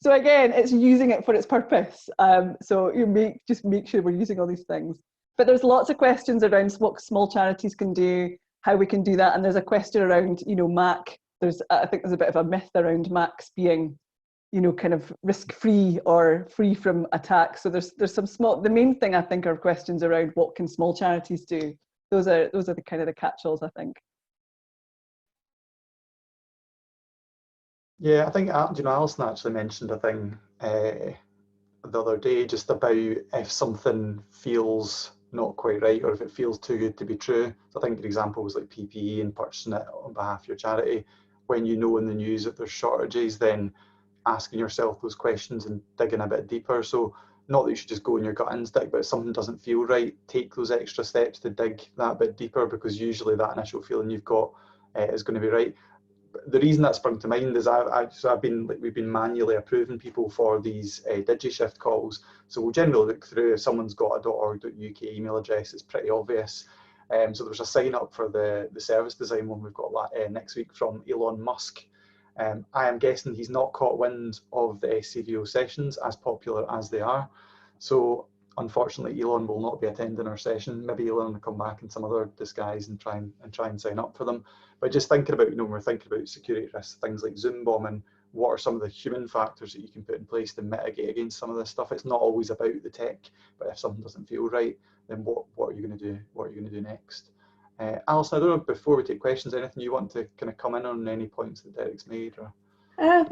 So again, it's using it for its purpose. So just make sure we're using all these things. But there's lots of questions around what small charities can do, how we can do that. And there's a question around, Mac. I think there's a bit of a myth around Macs being kind of risk-free or free from attack. So there's some the main thing I think are questions around what can small charities do. Those are the kind of the catch-alls, I think. Yeah, I think Alison actually mentioned a thing the other day just about if something feels not quite right or if it feels too good to be true. So I think an example was like PPE and purchasing it on behalf of your charity. When you know in the news that there's shortages, then asking yourself those questions and digging a bit deeper. So not that you should just go in your gut instinct, but if something doesn't feel right, take those extra steps to dig that bit deeper, because usually that initial feeling you've got is going to be right. The reason that sprung to mind is we've been manually approving people for these DigiShift calls. So we'll generally look through if someone's got a .org.uk email address, it's pretty obvious. So there's a sign up for the service design one we've got next week from Elon Musk. I am guessing he's not caught wind of the SCVO sessions, as popular as they are. So unfortunately, Elon will not be attending our session. Maybe Elon will come back in some other disguise and try and sign up for them. But just thinking about, when we're thinking about security risks, things like Zoom bombing, what are some of the human factors that you can put in place to mitigate against some of this stuff? It's not always about the tech, but if something doesn't feel right, then what are you going to do? What are you going to do next? Alison, I don't know, before we take questions, anything you want to kind of come in on, any points that Derek's made? Or?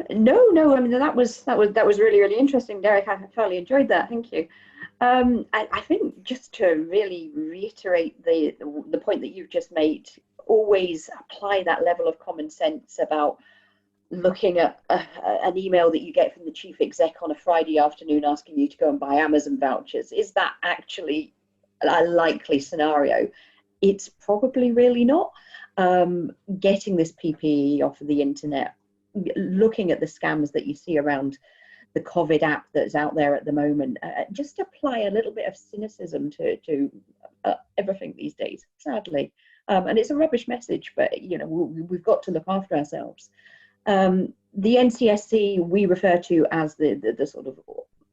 No. I mean, that was really interesting, Derek. I thoroughly enjoyed that. Thank you. I think just to really reiterate the point that you've just made, always apply that level of common sense about looking at an email that you get from the chief exec on a Friday afternoon asking you to go and buy Amazon vouchers. Is that actually a likely scenario? It's probably really not. Getting this PPE off of the internet, looking at the scams that you see around the COVID app that's out there at the moment, just apply a little bit of cynicism to everything these days, sadly. And it's a rubbish message, but we've got to look after ourselves. The NCSC we refer to as the sort of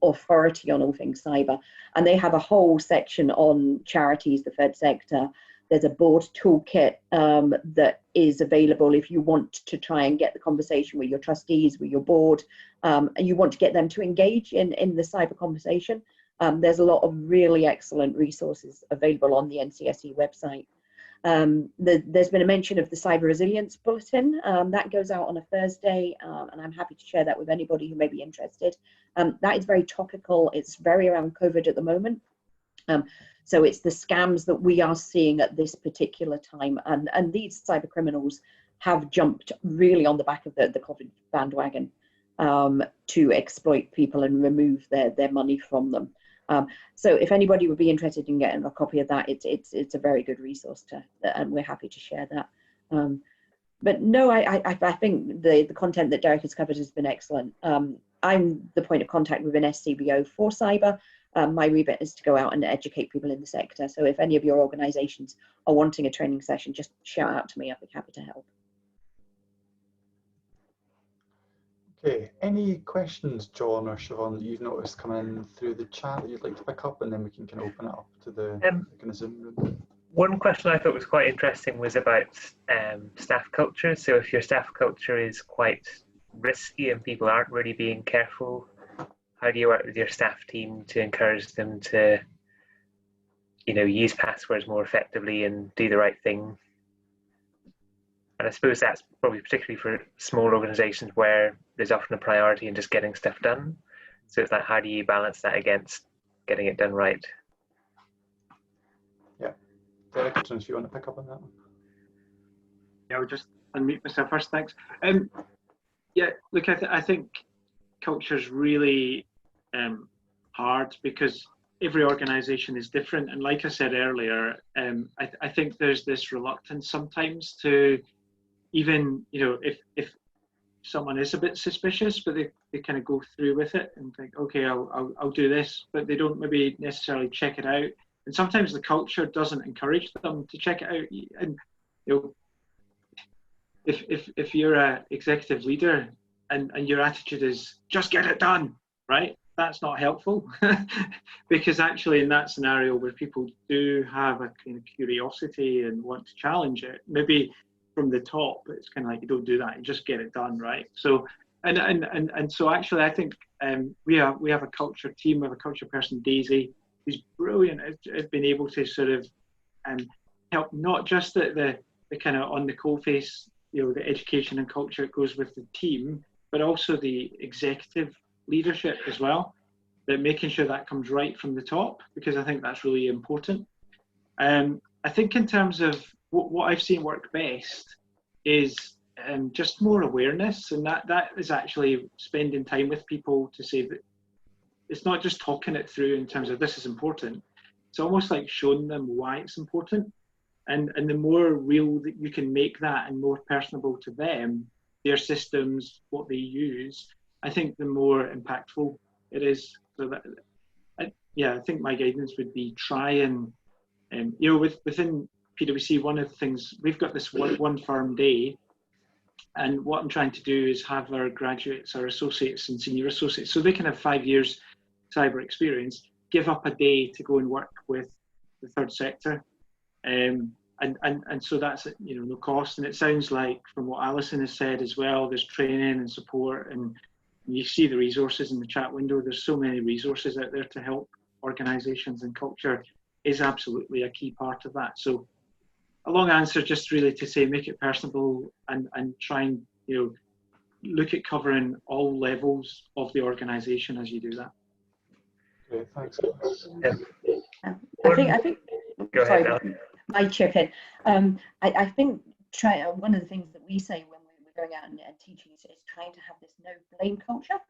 authority on all things cyber, and they have a whole section on charities, the third sector. There's a board toolkit that is available if you want to try and get the conversation with your trustees, with your board, and you want to get them to engage in the cyber conversation. There's a lot of really excellent resources available on the NCSE website. There's been a mention of the Cyber Resilience Bulletin. That goes out on a Thursday, and I'm happy to share that with anybody who may be interested. That is very topical. It's very around COVID at the moment. So it's the scams that we are seeing at this particular time. And these cyber criminals have jumped really on the back of the COVID bandwagon to exploit people and remove their money from them. So if anybody would be interested in getting a copy of that, it's a very good resource and we're happy to share that. But no, I think the content that Derek has covered has been excellent. I'm the point of contact within SCVO for cyber. My remit is to go out and educate people in the sector. So if any of your organisations are wanting a training session, just shout out to me. I'll be happy to help. Okay, any questions, John or Siobhan, that you've noticed come in through the chat that you'd like to pick up, and then we can kind of open it up to the kind of Zoom room? One question I thought was quite interesting was about staff culture. So if your staff culture is quite risky and people aren't really being careful, how do you work with your staff team to encourage them to, use passwords more effectively and do the right thing? And I suppose that's probably particularly for small organizations where there's often a priority in just getting stuff done. So it's like, how do you balance that against getting it done right? Yeah. Derek, I don't know if you want to pick up on that one. Yeah, I'll just unmute myself first, thanks. Yeah, look, I think culture's really hard because every organization is different. And like I said earlier, I think there's this reluctance sometimes to even, if someone is a bit suspicious, but they kind of go through with it and think, okay, I'll do this, but they don't maybe necessarily check it out. And sometimes the culture doesn't encourage them to check it out. And if you're an executive leader and your attitude is just get it done, right? That's not helpful because actually in that scenario where people do have a kind of curiosity and want to challenge it, maybe from the top, it's kind of like, you don't do that, you just get it done, right? So, and so actually I think we have a culture team, we have a culture person, Daisy, who's brilliant at being able to sort of help not just the kind of on the coalface, the education and culture that goes with the team, but also the executive leadership as well, that making sure that comes right from the top, because I think that's really important. I think in terms of what I've seen work best is just more awareness, and that is actually spending time with people to say that it's not just talking it through in terms of this is important. It's almost like showing them why it's important, and the more real that you can make that and more personable to them, their systems, what they use, I think the more impactful it is. So that, I think my guidance would be try and within PwC, one of the things, we've got this one firm day, and what I'm trying to do is have our graduates, our associates and senior associates, so they can have 5 years cyber experience, give up a day to go and work with the third sector. And so that's no cost. And it sounds like from what Alison has said as well, there's training and support, and you see the resources in the chat window. There's so many resources out there to help organizations, and culture is absolutely a key part of that. So a long answer just really to say make it personable and try and look at covering all levels of the organization as you do that. Okay, thanks. I think Go sorry, ahead, my chip in. I think one of the things that we say when we're going out and teaching is trying to have this no blame culture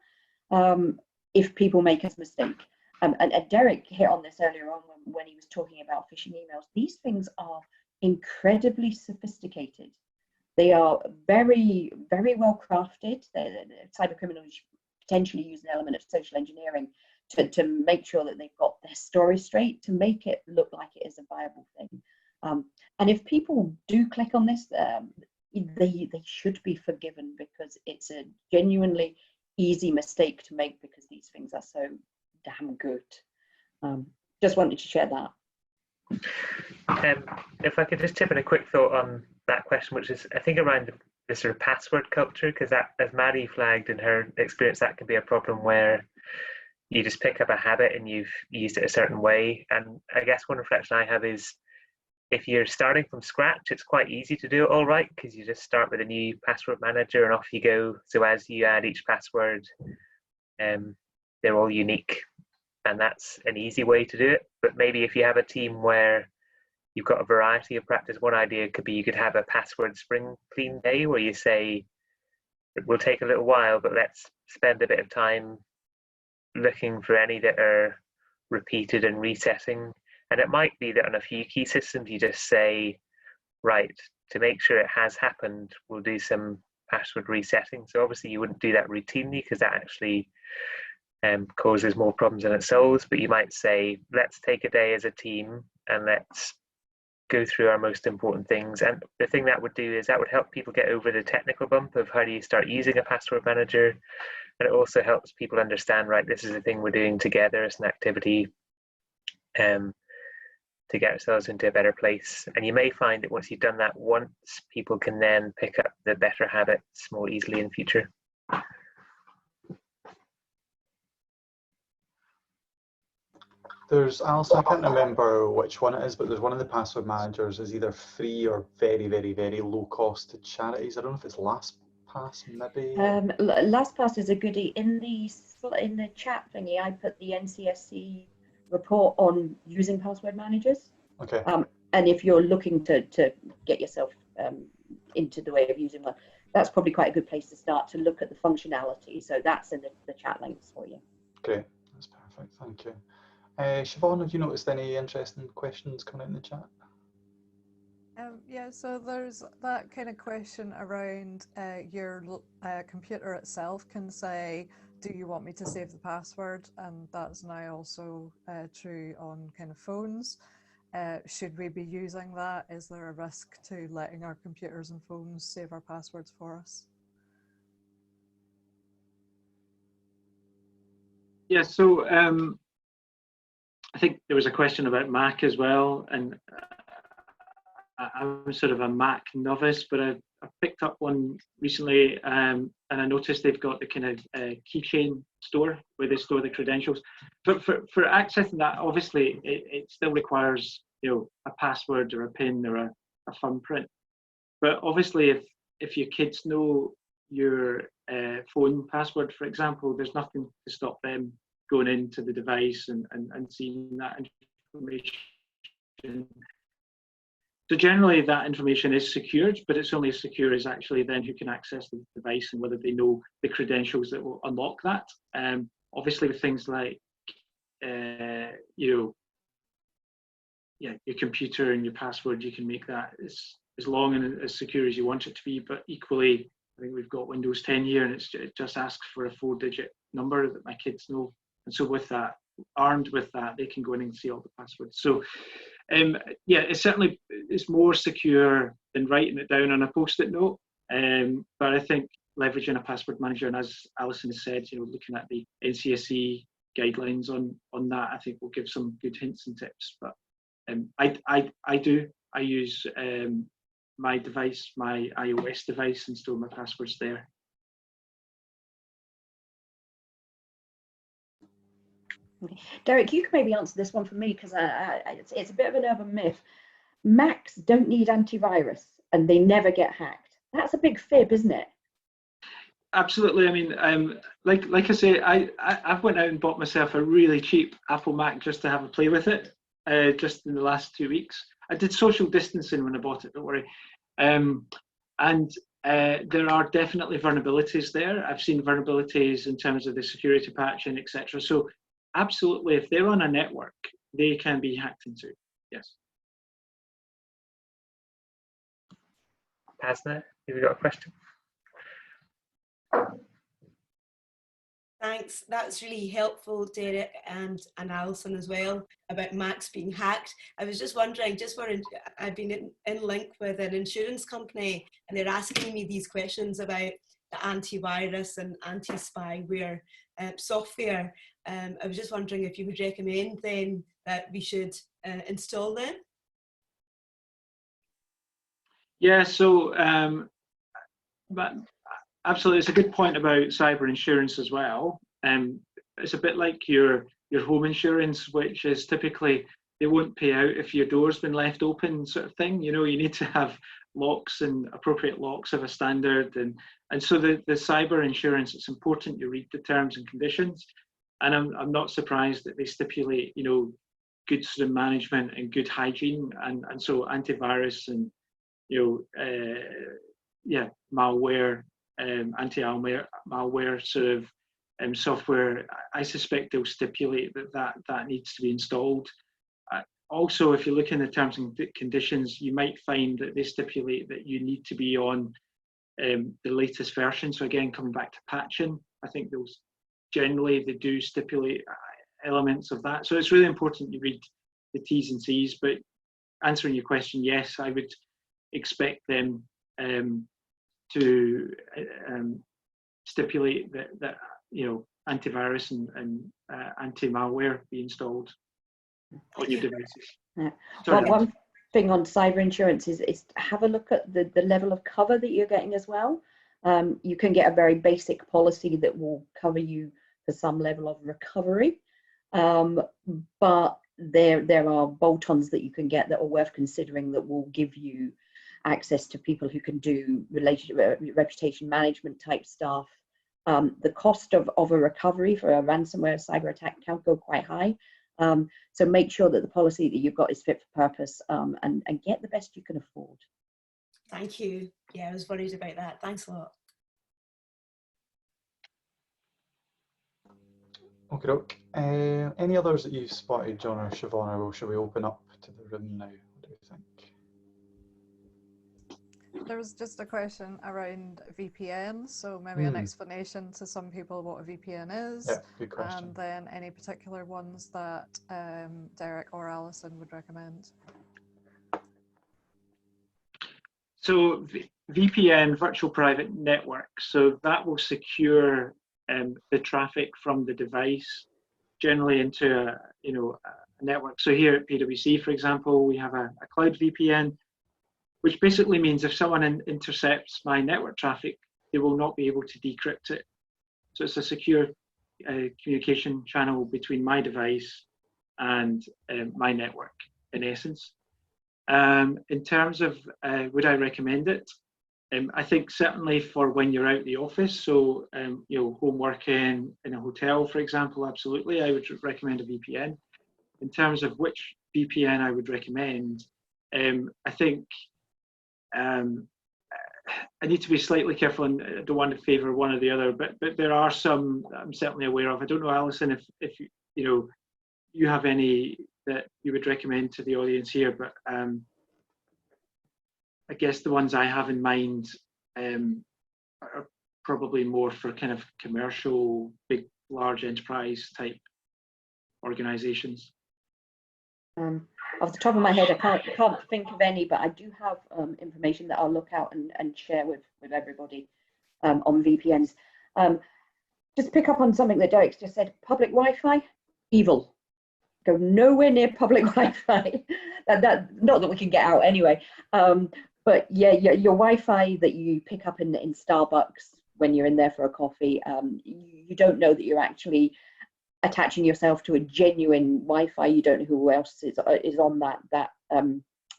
if people make a mistake. And Derek hit on this earlier on when he was talking about phishing emails. These things are incredibly sophisticated. They are very, very well crafted. Cyber criminals potentially use an element of social engineering to make sure that they've got their story straight, to make it look like it is a viable thing. And if people do click on this, they should be forgiven, because it's a genuinely easy mistake to make, because these things are so damn good. Just wanted to share that. If I could just chip in a quick thought on that question, which is I think around the sort of password culture, because that, as Maddie flagged in her experience, that can be a problem where you just pick up a habit and you've used it a certain way. And I guess one reflection I have is if you're starting from scratch, it's quite easy to do it all right, because you just start with a new password manager and off you go. So as you add each password, they're all unique, and that's an easy way to do it. But maybe if you have a team where you've got a variety of practice, one idea could be you could have a password spring clean day where you say it will take a little while, but let's spend a bit of time looking for any that are repeated and resetting. And it might be that on a few key systems you just say, right, to make sure it has happened, we'll do some password resetting. So obviously you wouldn't do that routinely, because that actually causes more problems than it solves. But you might say, let's take a day as a team and let's go through our most important things. And the thing that would do is that would help people get over the technical bump of how do you start using a password manager. And it also helps people understand, right, this is a thing we're doing together, it's an activity to get ourselves into a better place. And you may find that once you've done that once, people can then pick up the better habits more easily in future. There's, Alison, I can't remember which one it is, but there's one of the password managers is either free or very, very, very low cost to charities. I don't know if it's LastPass, maybe. LastPass is a goodie. In the chat thingy, I put the NCSC report on using password managers. Okay. And if you're looking to get yourself into the way of using one, that's probably quite a good place to start to look at the functionality. So that's in the chat links for you. Great, that's perfect, thank you. Siobhan, have you noticed any interesting questions coming out in the chat? Yeah, so there's that kind of question around your computer itself can say, do you want me to save the password? And that's now also true on kind of phones. Should we be using that? Is there a risk to letting our computers and phones save our passwords for us? Yeah, so I think there was a question about Mac as well, and I'm sort of a Mac novice, but I picked up one recently, and I noticed they've got the kind of keychain store where they store the credentials. But for accessing that, obviously, it still requires a password or a PIN or a thumbprint. But obviously, if your kids know your phone password, for example, there's nothing to stop them going into the device and seeing that information. So generally that information is secured, but it's only as secure as actually then who can access the device and whether they know the credentials that will unlock that. Obviously with things like, your computer and your password, you can make that as long and as secure as you want it to be, but equally, I think we've got Windows 10 here and it just asks for a 4-digit number that my kids know. And so with that, armed with that, they can go in and see all the passwords. So it's more secure than writing it down on a post-it note. But I think leveraging a password manager, and as Alison has said, looking at the NCSE guidelines on that, I think will give some good hints and tips. But I use my device, my iOS device, and store my passwords there. Derek, you can maybe answer this one for me, because it's a bit of an urban myth. Macs don't need antivirus and they never get hacked. That's a big fib, isn't it? Absolutely. I mean, like I say, I went out and bought myself a really cheap Apple Mac just to have a play with it. Just in the last 2 weeks, I did social distancing when I bought it. Don't worry. There are definitely vulnerabilities there. I've seen vulnerabilities in terms of the security patching, etc. So absolutely, if they're on a network, they can be hacked into. Yes. Pasna, have you got a question? Thanks. That's really helpful, Derek, and Alison as well, about Macs being hacked. I was just wondering, I've been in link with an insurance company, and they're asking me these questions about the antivirus and anti-spyware software. I was just wondering if you would recommend then that we should install them? Yeah, so but absolutely, it's a good point about cyber insurance as well. It's a bit like your home insurance, which is typically they won't pay out if your door's been left open, sort of thing. You need to have locks and appropriate locks of a standard, and so the cyber insurance, it's important you read the terms and conditions. And I'm not surprised that they stipulate good sort of management and good hygiene, and so antivirus and malware, anti-malware sort of software. I suspect they'll stipulate that needs to be installed. Also, if you look in the terms and conditions, you might find that they stipulate that you need to be on the latest version. So again, coming back to patching, I think those generally they do stipulate elements of that. So it's really important you read the T's and C's. But answering your question, yes, I would expect them to stipulate that antivirus and anti-malware be installed on your devices. Yeah. Well, one thing on cyber insurance is have a look at the level of cover that you're getting as well. You can get a very basic policy that will cover you for some level of recovery, but there are bolt-ons that you can get that are worth considering that will give you access to people who can do reputation management type stuff. The cost of a recovery for a ransomware cyber attack can go quite high. So make sure that the policy that you've got is fit for purpose, and get the best you can afford. Thank you. Yeah, I was worried about that. Thanks a lot. Okay. Any others that you've spotted, John or Siobhan, or shall we open up to the room now? What do you think? There was just a question around VPN, so maybe an explanation to some people what a VPN is, yeah, good question. And then any particular ones that Derek or Alison would recommend. So VPN, virtual private network, so that will secure the traffic from the device generally into a network. So here at PwC, for example, we have a cloud VPN, which basically means if someone intercepts my network traffic, they will not be able to decrypt it. So it's a secure communication channel between my device and my network, in essence. In terms of would I recommend it? I think certainly for when you're out the office, so home working in a hotel, for example, absolutely, I would recommend a VPN. In terms of which VPN I would recommend, I think I need to be slightly careful, and I don't want to favour one or the other, but there are some that I'm certainly aware of. I don't know, Alison, if you have any that you would recommend to the audience here, but I guess the ones I have in mind are probably more for kind of commercial, big, large enterprise type organisations. Off the top of my head, I can't think of any, but I do have information that I'll look out and share with everybody on VPNs. Just pick up on something that Derek's just said. Public Wi-Fi, evil. Go nowhere near public Wi-Fi. Not that we can get out anyway. But yeah, your Wi-Fi that you pick up in Starbucks when you're in there for a coffee, you don't know that you're actually attaching yourself to a genuine Wi-Fi. You don't know who else is on that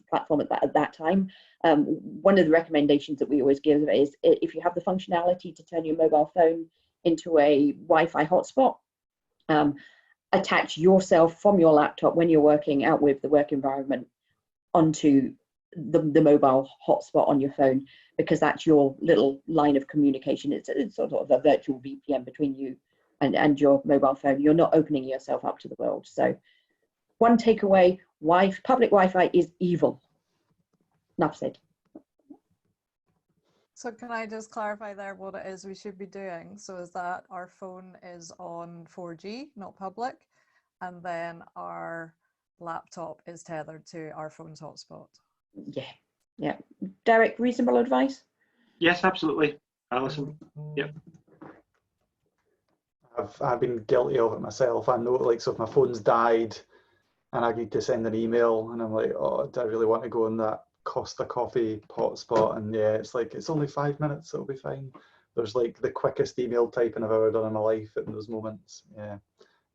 platform at that time. One of the recommendations that we always give is if you have the functionality to turn your mobile phone into a Wi-Fi hotspot, attach yourself from your laptop when you're working out with the work environment onto the mobile hotspot on your phone, because that's your little line of communication. It's sort of a virtual VPN between you and your mobile phone. You're not opening yourself up to the world. So one takeaway, public Wi-Fi is evil. Enough said. So can I just clarify there what it is we should be doing? So is that our phone is on 4G, not public, and then our laptop is tethered to our phone's hotspot? Yeah. Derek, reasonable advice? Yes, absolutely. Alison? Yep. I've been guilty of it myself. I know, like, so if my phone's died and I need to send an email and I'm like, oh, do I really want to go on that Costa Coffee hotspot? And yeah, it's like, it's only 5 minutes, it'll be fine. There's like the quickest email typing I've ever done in my life in those moments. Yeah,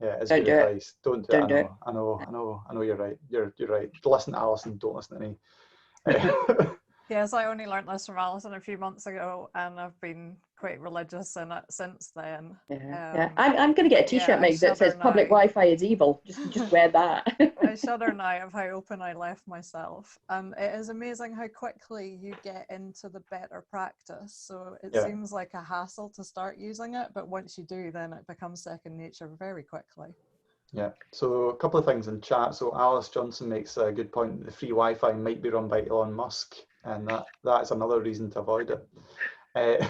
it's good advice. Don't do it. I know you're right. You're right. Listen to Alison, don't listen to me. Yes, I only learnt this from Alison a few months ago, and I've been quite religious in it since then. I'm going to get a t-shirt made that says public Wi-Fi is evil. Just wear that. I shudder now of how open I left myself. It is amazing how quickly you get into the better practice. So it seems like a hassle to start using it, but once you do, then it becomes second nature very quickly. Yeah, so a couple of things in chat. So Alice Johnson makes a good point. The free Wi-Fi might be run by Elon Musk, and that's another reason to avoid it.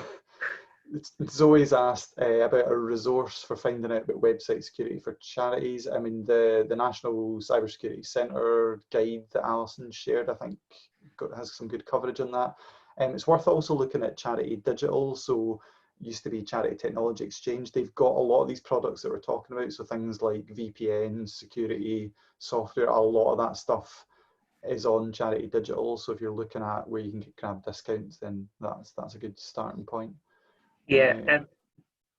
Zoe's asked about a resource for finding out about website security for charities. I mean, the National Cybersecurity Centre guide that Alison shared, I think, has some good coverage on that. It's worth also looking at Charity Digital. So used to be Charity Technology Exchange. They've got a lot of these products that we're talking about. So things like VPN, security, software, a lot of that stuff is on Charity Digital. So if you're looking at where you can get grab discounts, then that's a good starting point. Yeah, and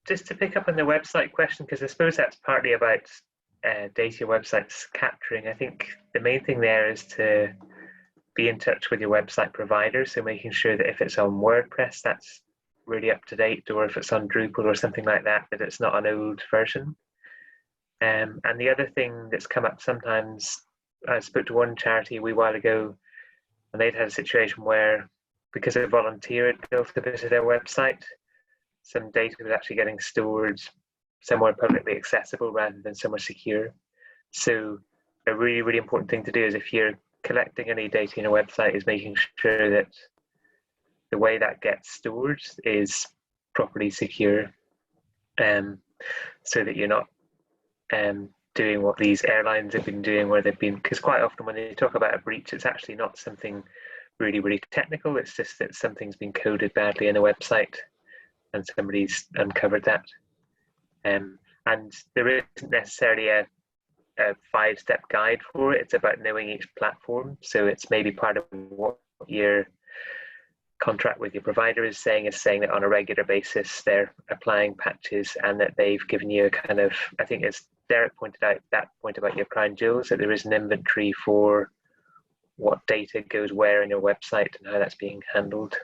just to pick up on the website question, because I suppose that's partly about data your website's capturing. I think the main thing there is to be in touch with your website provider, so making sure that if it's on WordPress, that's really up to date, or if it's on Drupal or something like that, that it's not an old version. And the other thing that's come up sometimes, I spoke to one charity a wee while ago, and they'd had a situation where, because of Voluntary had built a bit of their website, some data was actually getting stored somewhere publicly accessible rather than somewhere secure. So a really, really important thing to do is, if you're collecting any data in a website, is making sure that the way that gets stored is properly secure, so that you're not doing what these airlines have been doing, where they've been, because quite often when they talk about a breach, it's actually not something really, really technical. It's just that something's been coded badly in a website and somebody's uncovered that. And there isn't necessarily a 5-step guide for it. It's about knowing each platform. So it's maybe part of what your contract with your provider is saying that on a regular basis they're applying patches, and that they've given you a kind of, I think it's Derek pointed out that point about your crown jewels, that there is an inventory for what data goes where in your website and how that's being handled.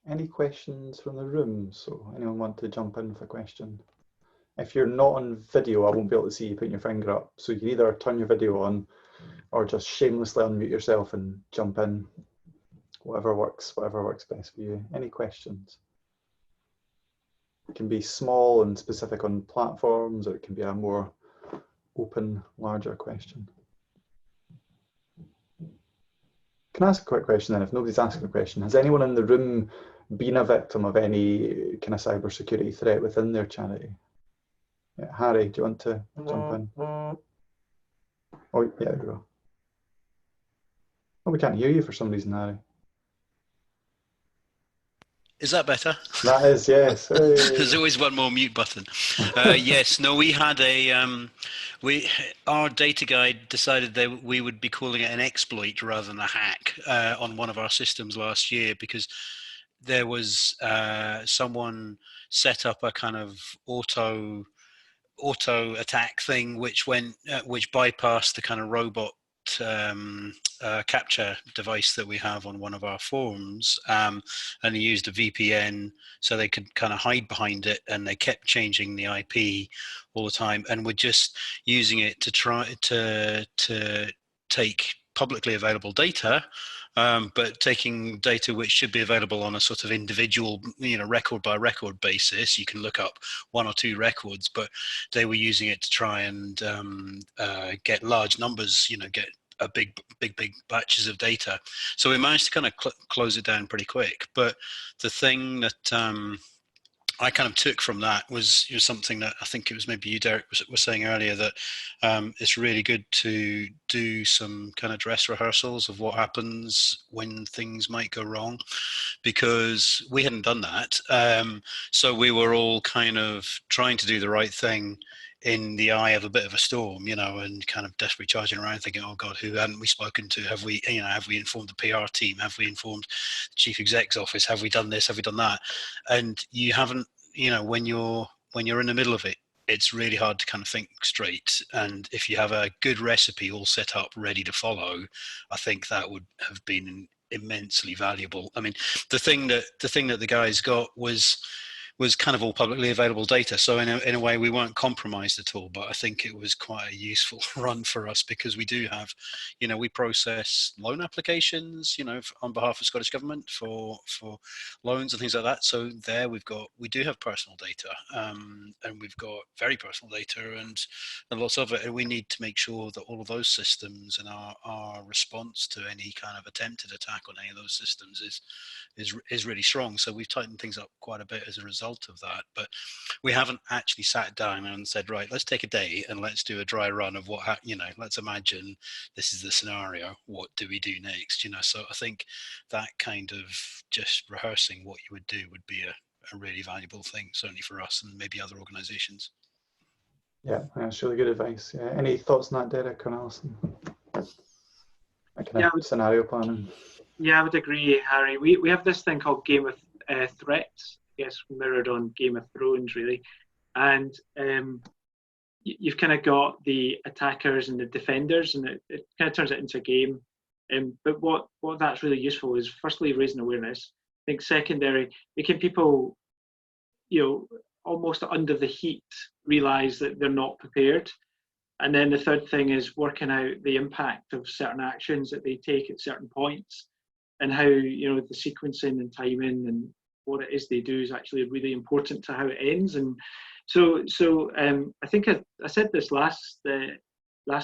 Any questions from the room? So anyone want to jump in with a question? If you're not on video, I won't be able to see you putting your finger up. So you can either turn your video on or just shamelessly unmute yourself and jump in. Whatever works best for you. Any questions? It can be small and specific on platforms, or it can be a more open, larger question. Can I ask a quick question then, if nobody's asking a question? Has anyone in the room been a victim of any kind of cybersecurity threat within their charity? Yeah, Harry, do you want to jump in? Oh, yeah, there we go. Oh, we can't hear you for some reason, Harry. Is that better? That is, yes. Hey. There's always one more mute button. Yes, no, we had our data guide decided that we would be calling it an exploit rather than a hack on one of our systems last year, because there was someone set up a kind of auto attack thing which bypassed the kind of robot capture device that we have on one of our forums, and they used a VPN so they could kind of hide behind it, and they kept changing the IP all the time, and were just using it to try to take publicly available data, but taking data which should be available on a sort of individual, record by record basis. You can look up one or two records, but they were using it to try and get large numbers, get a big batches of data. So we managed to kind of close it down pretty quick. But the thing that I kind of took from that was something that I think it was maybe you, Derek, was saying earlier, that it's really good to do some kind of dress rehearsals of what happens when things might go wrong, because we hadn't done that. So we were all kind of trying to do the right thing in the eye of a bit of a storm, and kind of desperately charging around thinking, oh God, who hadn't we spoken to? Have we informed the PR team? Have we informed the chief exec's office? Have we done this? Have we done that? And you haven't, when you're in the middle of it, it's really hard to kind of think straight. And if you have a good recipe all set up, ready to follow, I think that would have been immensely valuable. I mean, the thing that the guys got was kind of all publicly available data. So in a way, we weren't compromised at all, but I think it was quite a useful run for us, because we do have, we process loan applications, on behalf of Scottish Government for loans and things like that. So there we do have personal data, and we've got very personal data and lots of it. And we need to make sure that all of those systems and our response to any kind of attempted attack on any of those systems is really strong. So we've tightened things up quite a bit as a result of that, but we haven't actually sat down and said, right, let's take a day and let's do a dry run of what, let's imagine this is the scenario, what do we do next? So I think that kind of just rehearsing what you would do would be a really valuable thing, certainly for us and maybe other organizations. Yeah, that's really good advice. Yeah. Any thoughts on that, Derek or Alison? Scenario planning. Yeah, I would agree, Harry. We have this thing called Game of Threats, I guess mirrored on Game of Thrones, really. And you've kind of got the attackers and the defenders, and it kind of turns it into a game. But what that's really useful is, firstly, raising awareness. I think secondary, making people, almost under the heat, realise that they're not prepared. And then the third thing is working out the impact of certain actions that they take at certain points, and how, the sequencing and timing and what it is they do is actually really important to how it ends. And so I think I said this last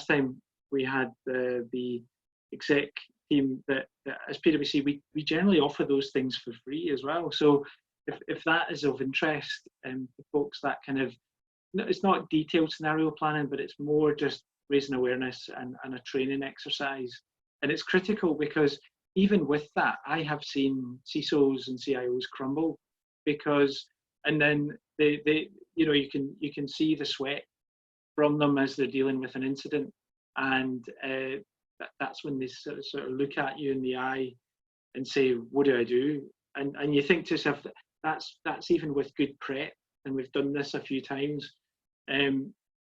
time we had the exec team that as PwC we generally offer those things for free as well. So if that is of interest to folks, that kind of, it's not detailed scenario planning, but it's more just raising awareness and a training exercise. And it's critical, because even with that, I have seen CISOs and CIOs crumble, because, and then they you can see the sweat from them as they're dealing with an incident, and that's when they sort of look at you in the eye and say, what do I do? And you think to yourself, that's even with good prep, and we've done this a few times, and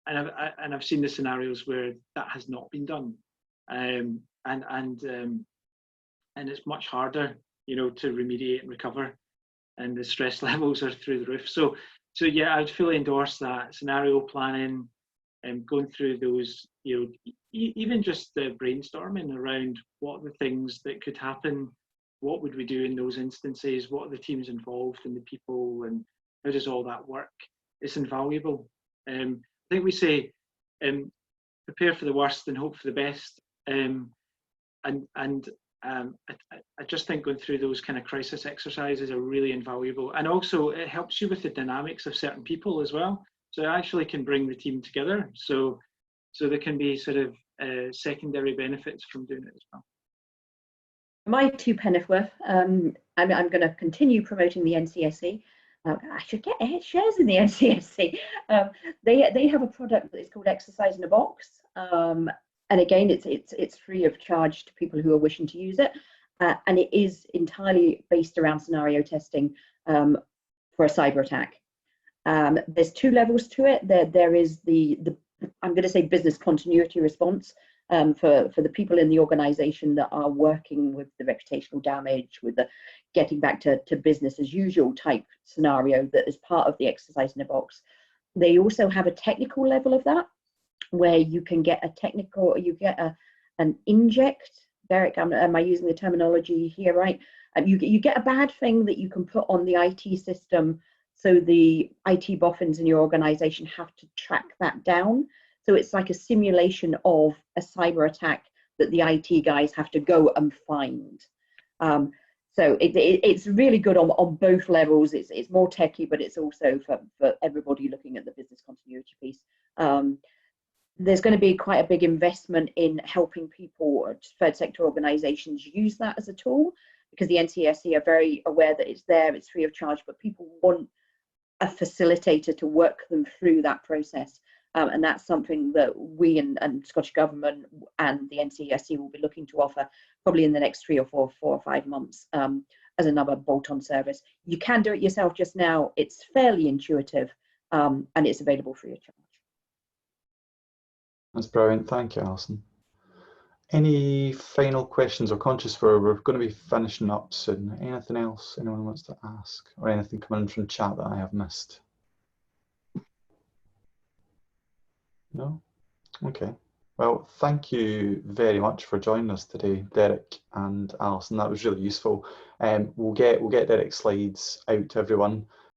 I've seen the scenarios where that has not been done, and it's much harder, to remediate and recover. and the stress levels are through the roof. So yeah, I'd fully endorse that scenario planning and going through those, even just the brainstorming around what are the things that could happen, what would we do in those instances, what are the teams involved and the people, and how does all that work? It's invaluable. I think we say prepare for the worst and hope for the best. I just think going through those kind of crisis exercises are really invaluable, and also it helps you with the dynamics of certain people as well. So it actually can bring the team together. So there can be sort of secondary benefits from doing it as well. My two penneth worth. I'm going to continue promoting the NCSC. I should get shares in the NCSC. They have a product that is called Exercise in a Box, and again, it's free of charge to people who are wishing to use it, and it is entirely based around scenario testing for a cyber attack. There's two levels to it. There is the I'm going to say business continuity response for the people in the organization that are working with the reputational damage, with the getting back to business as usual type scenario that is part of the Exercise in a Box. They also have a technical level of that, where you can get an inject. Derek, am I using the terminology here right? You get a bad thing that you can put on the IT system, so the IT boffins in your organization have to track that down. So it's like a simulation of a cyber attack that the IT guys have to go and find. So it's really good on both levels. It's more techy, but it's also for everybody looking at the business continuity piece. There's going to be quite a big investment in helping people, third sector organizations, use that as a tool, because the NCSC are very aware that it's there, it's free of charge, but people want a facilitator to work them through that process. And that's something that we and Scottish Government and the NCSC will be looking to offer probably in the next 3 or 4 or 5 months as another bolt-on service. You can do it yourself just now. It's fairly intuitive, and it's available free of charge. That's brilliant. Thank you, Alison. Any final questions, or conscious we're going to be finishing up soon? Anything else anyone wants to ask, or anything coming in from chat that I have missed? No? Okay. Well, thank you very much for joining us today, Derek and Alison. That was really useful. We'll get Derek's slides out to everyone.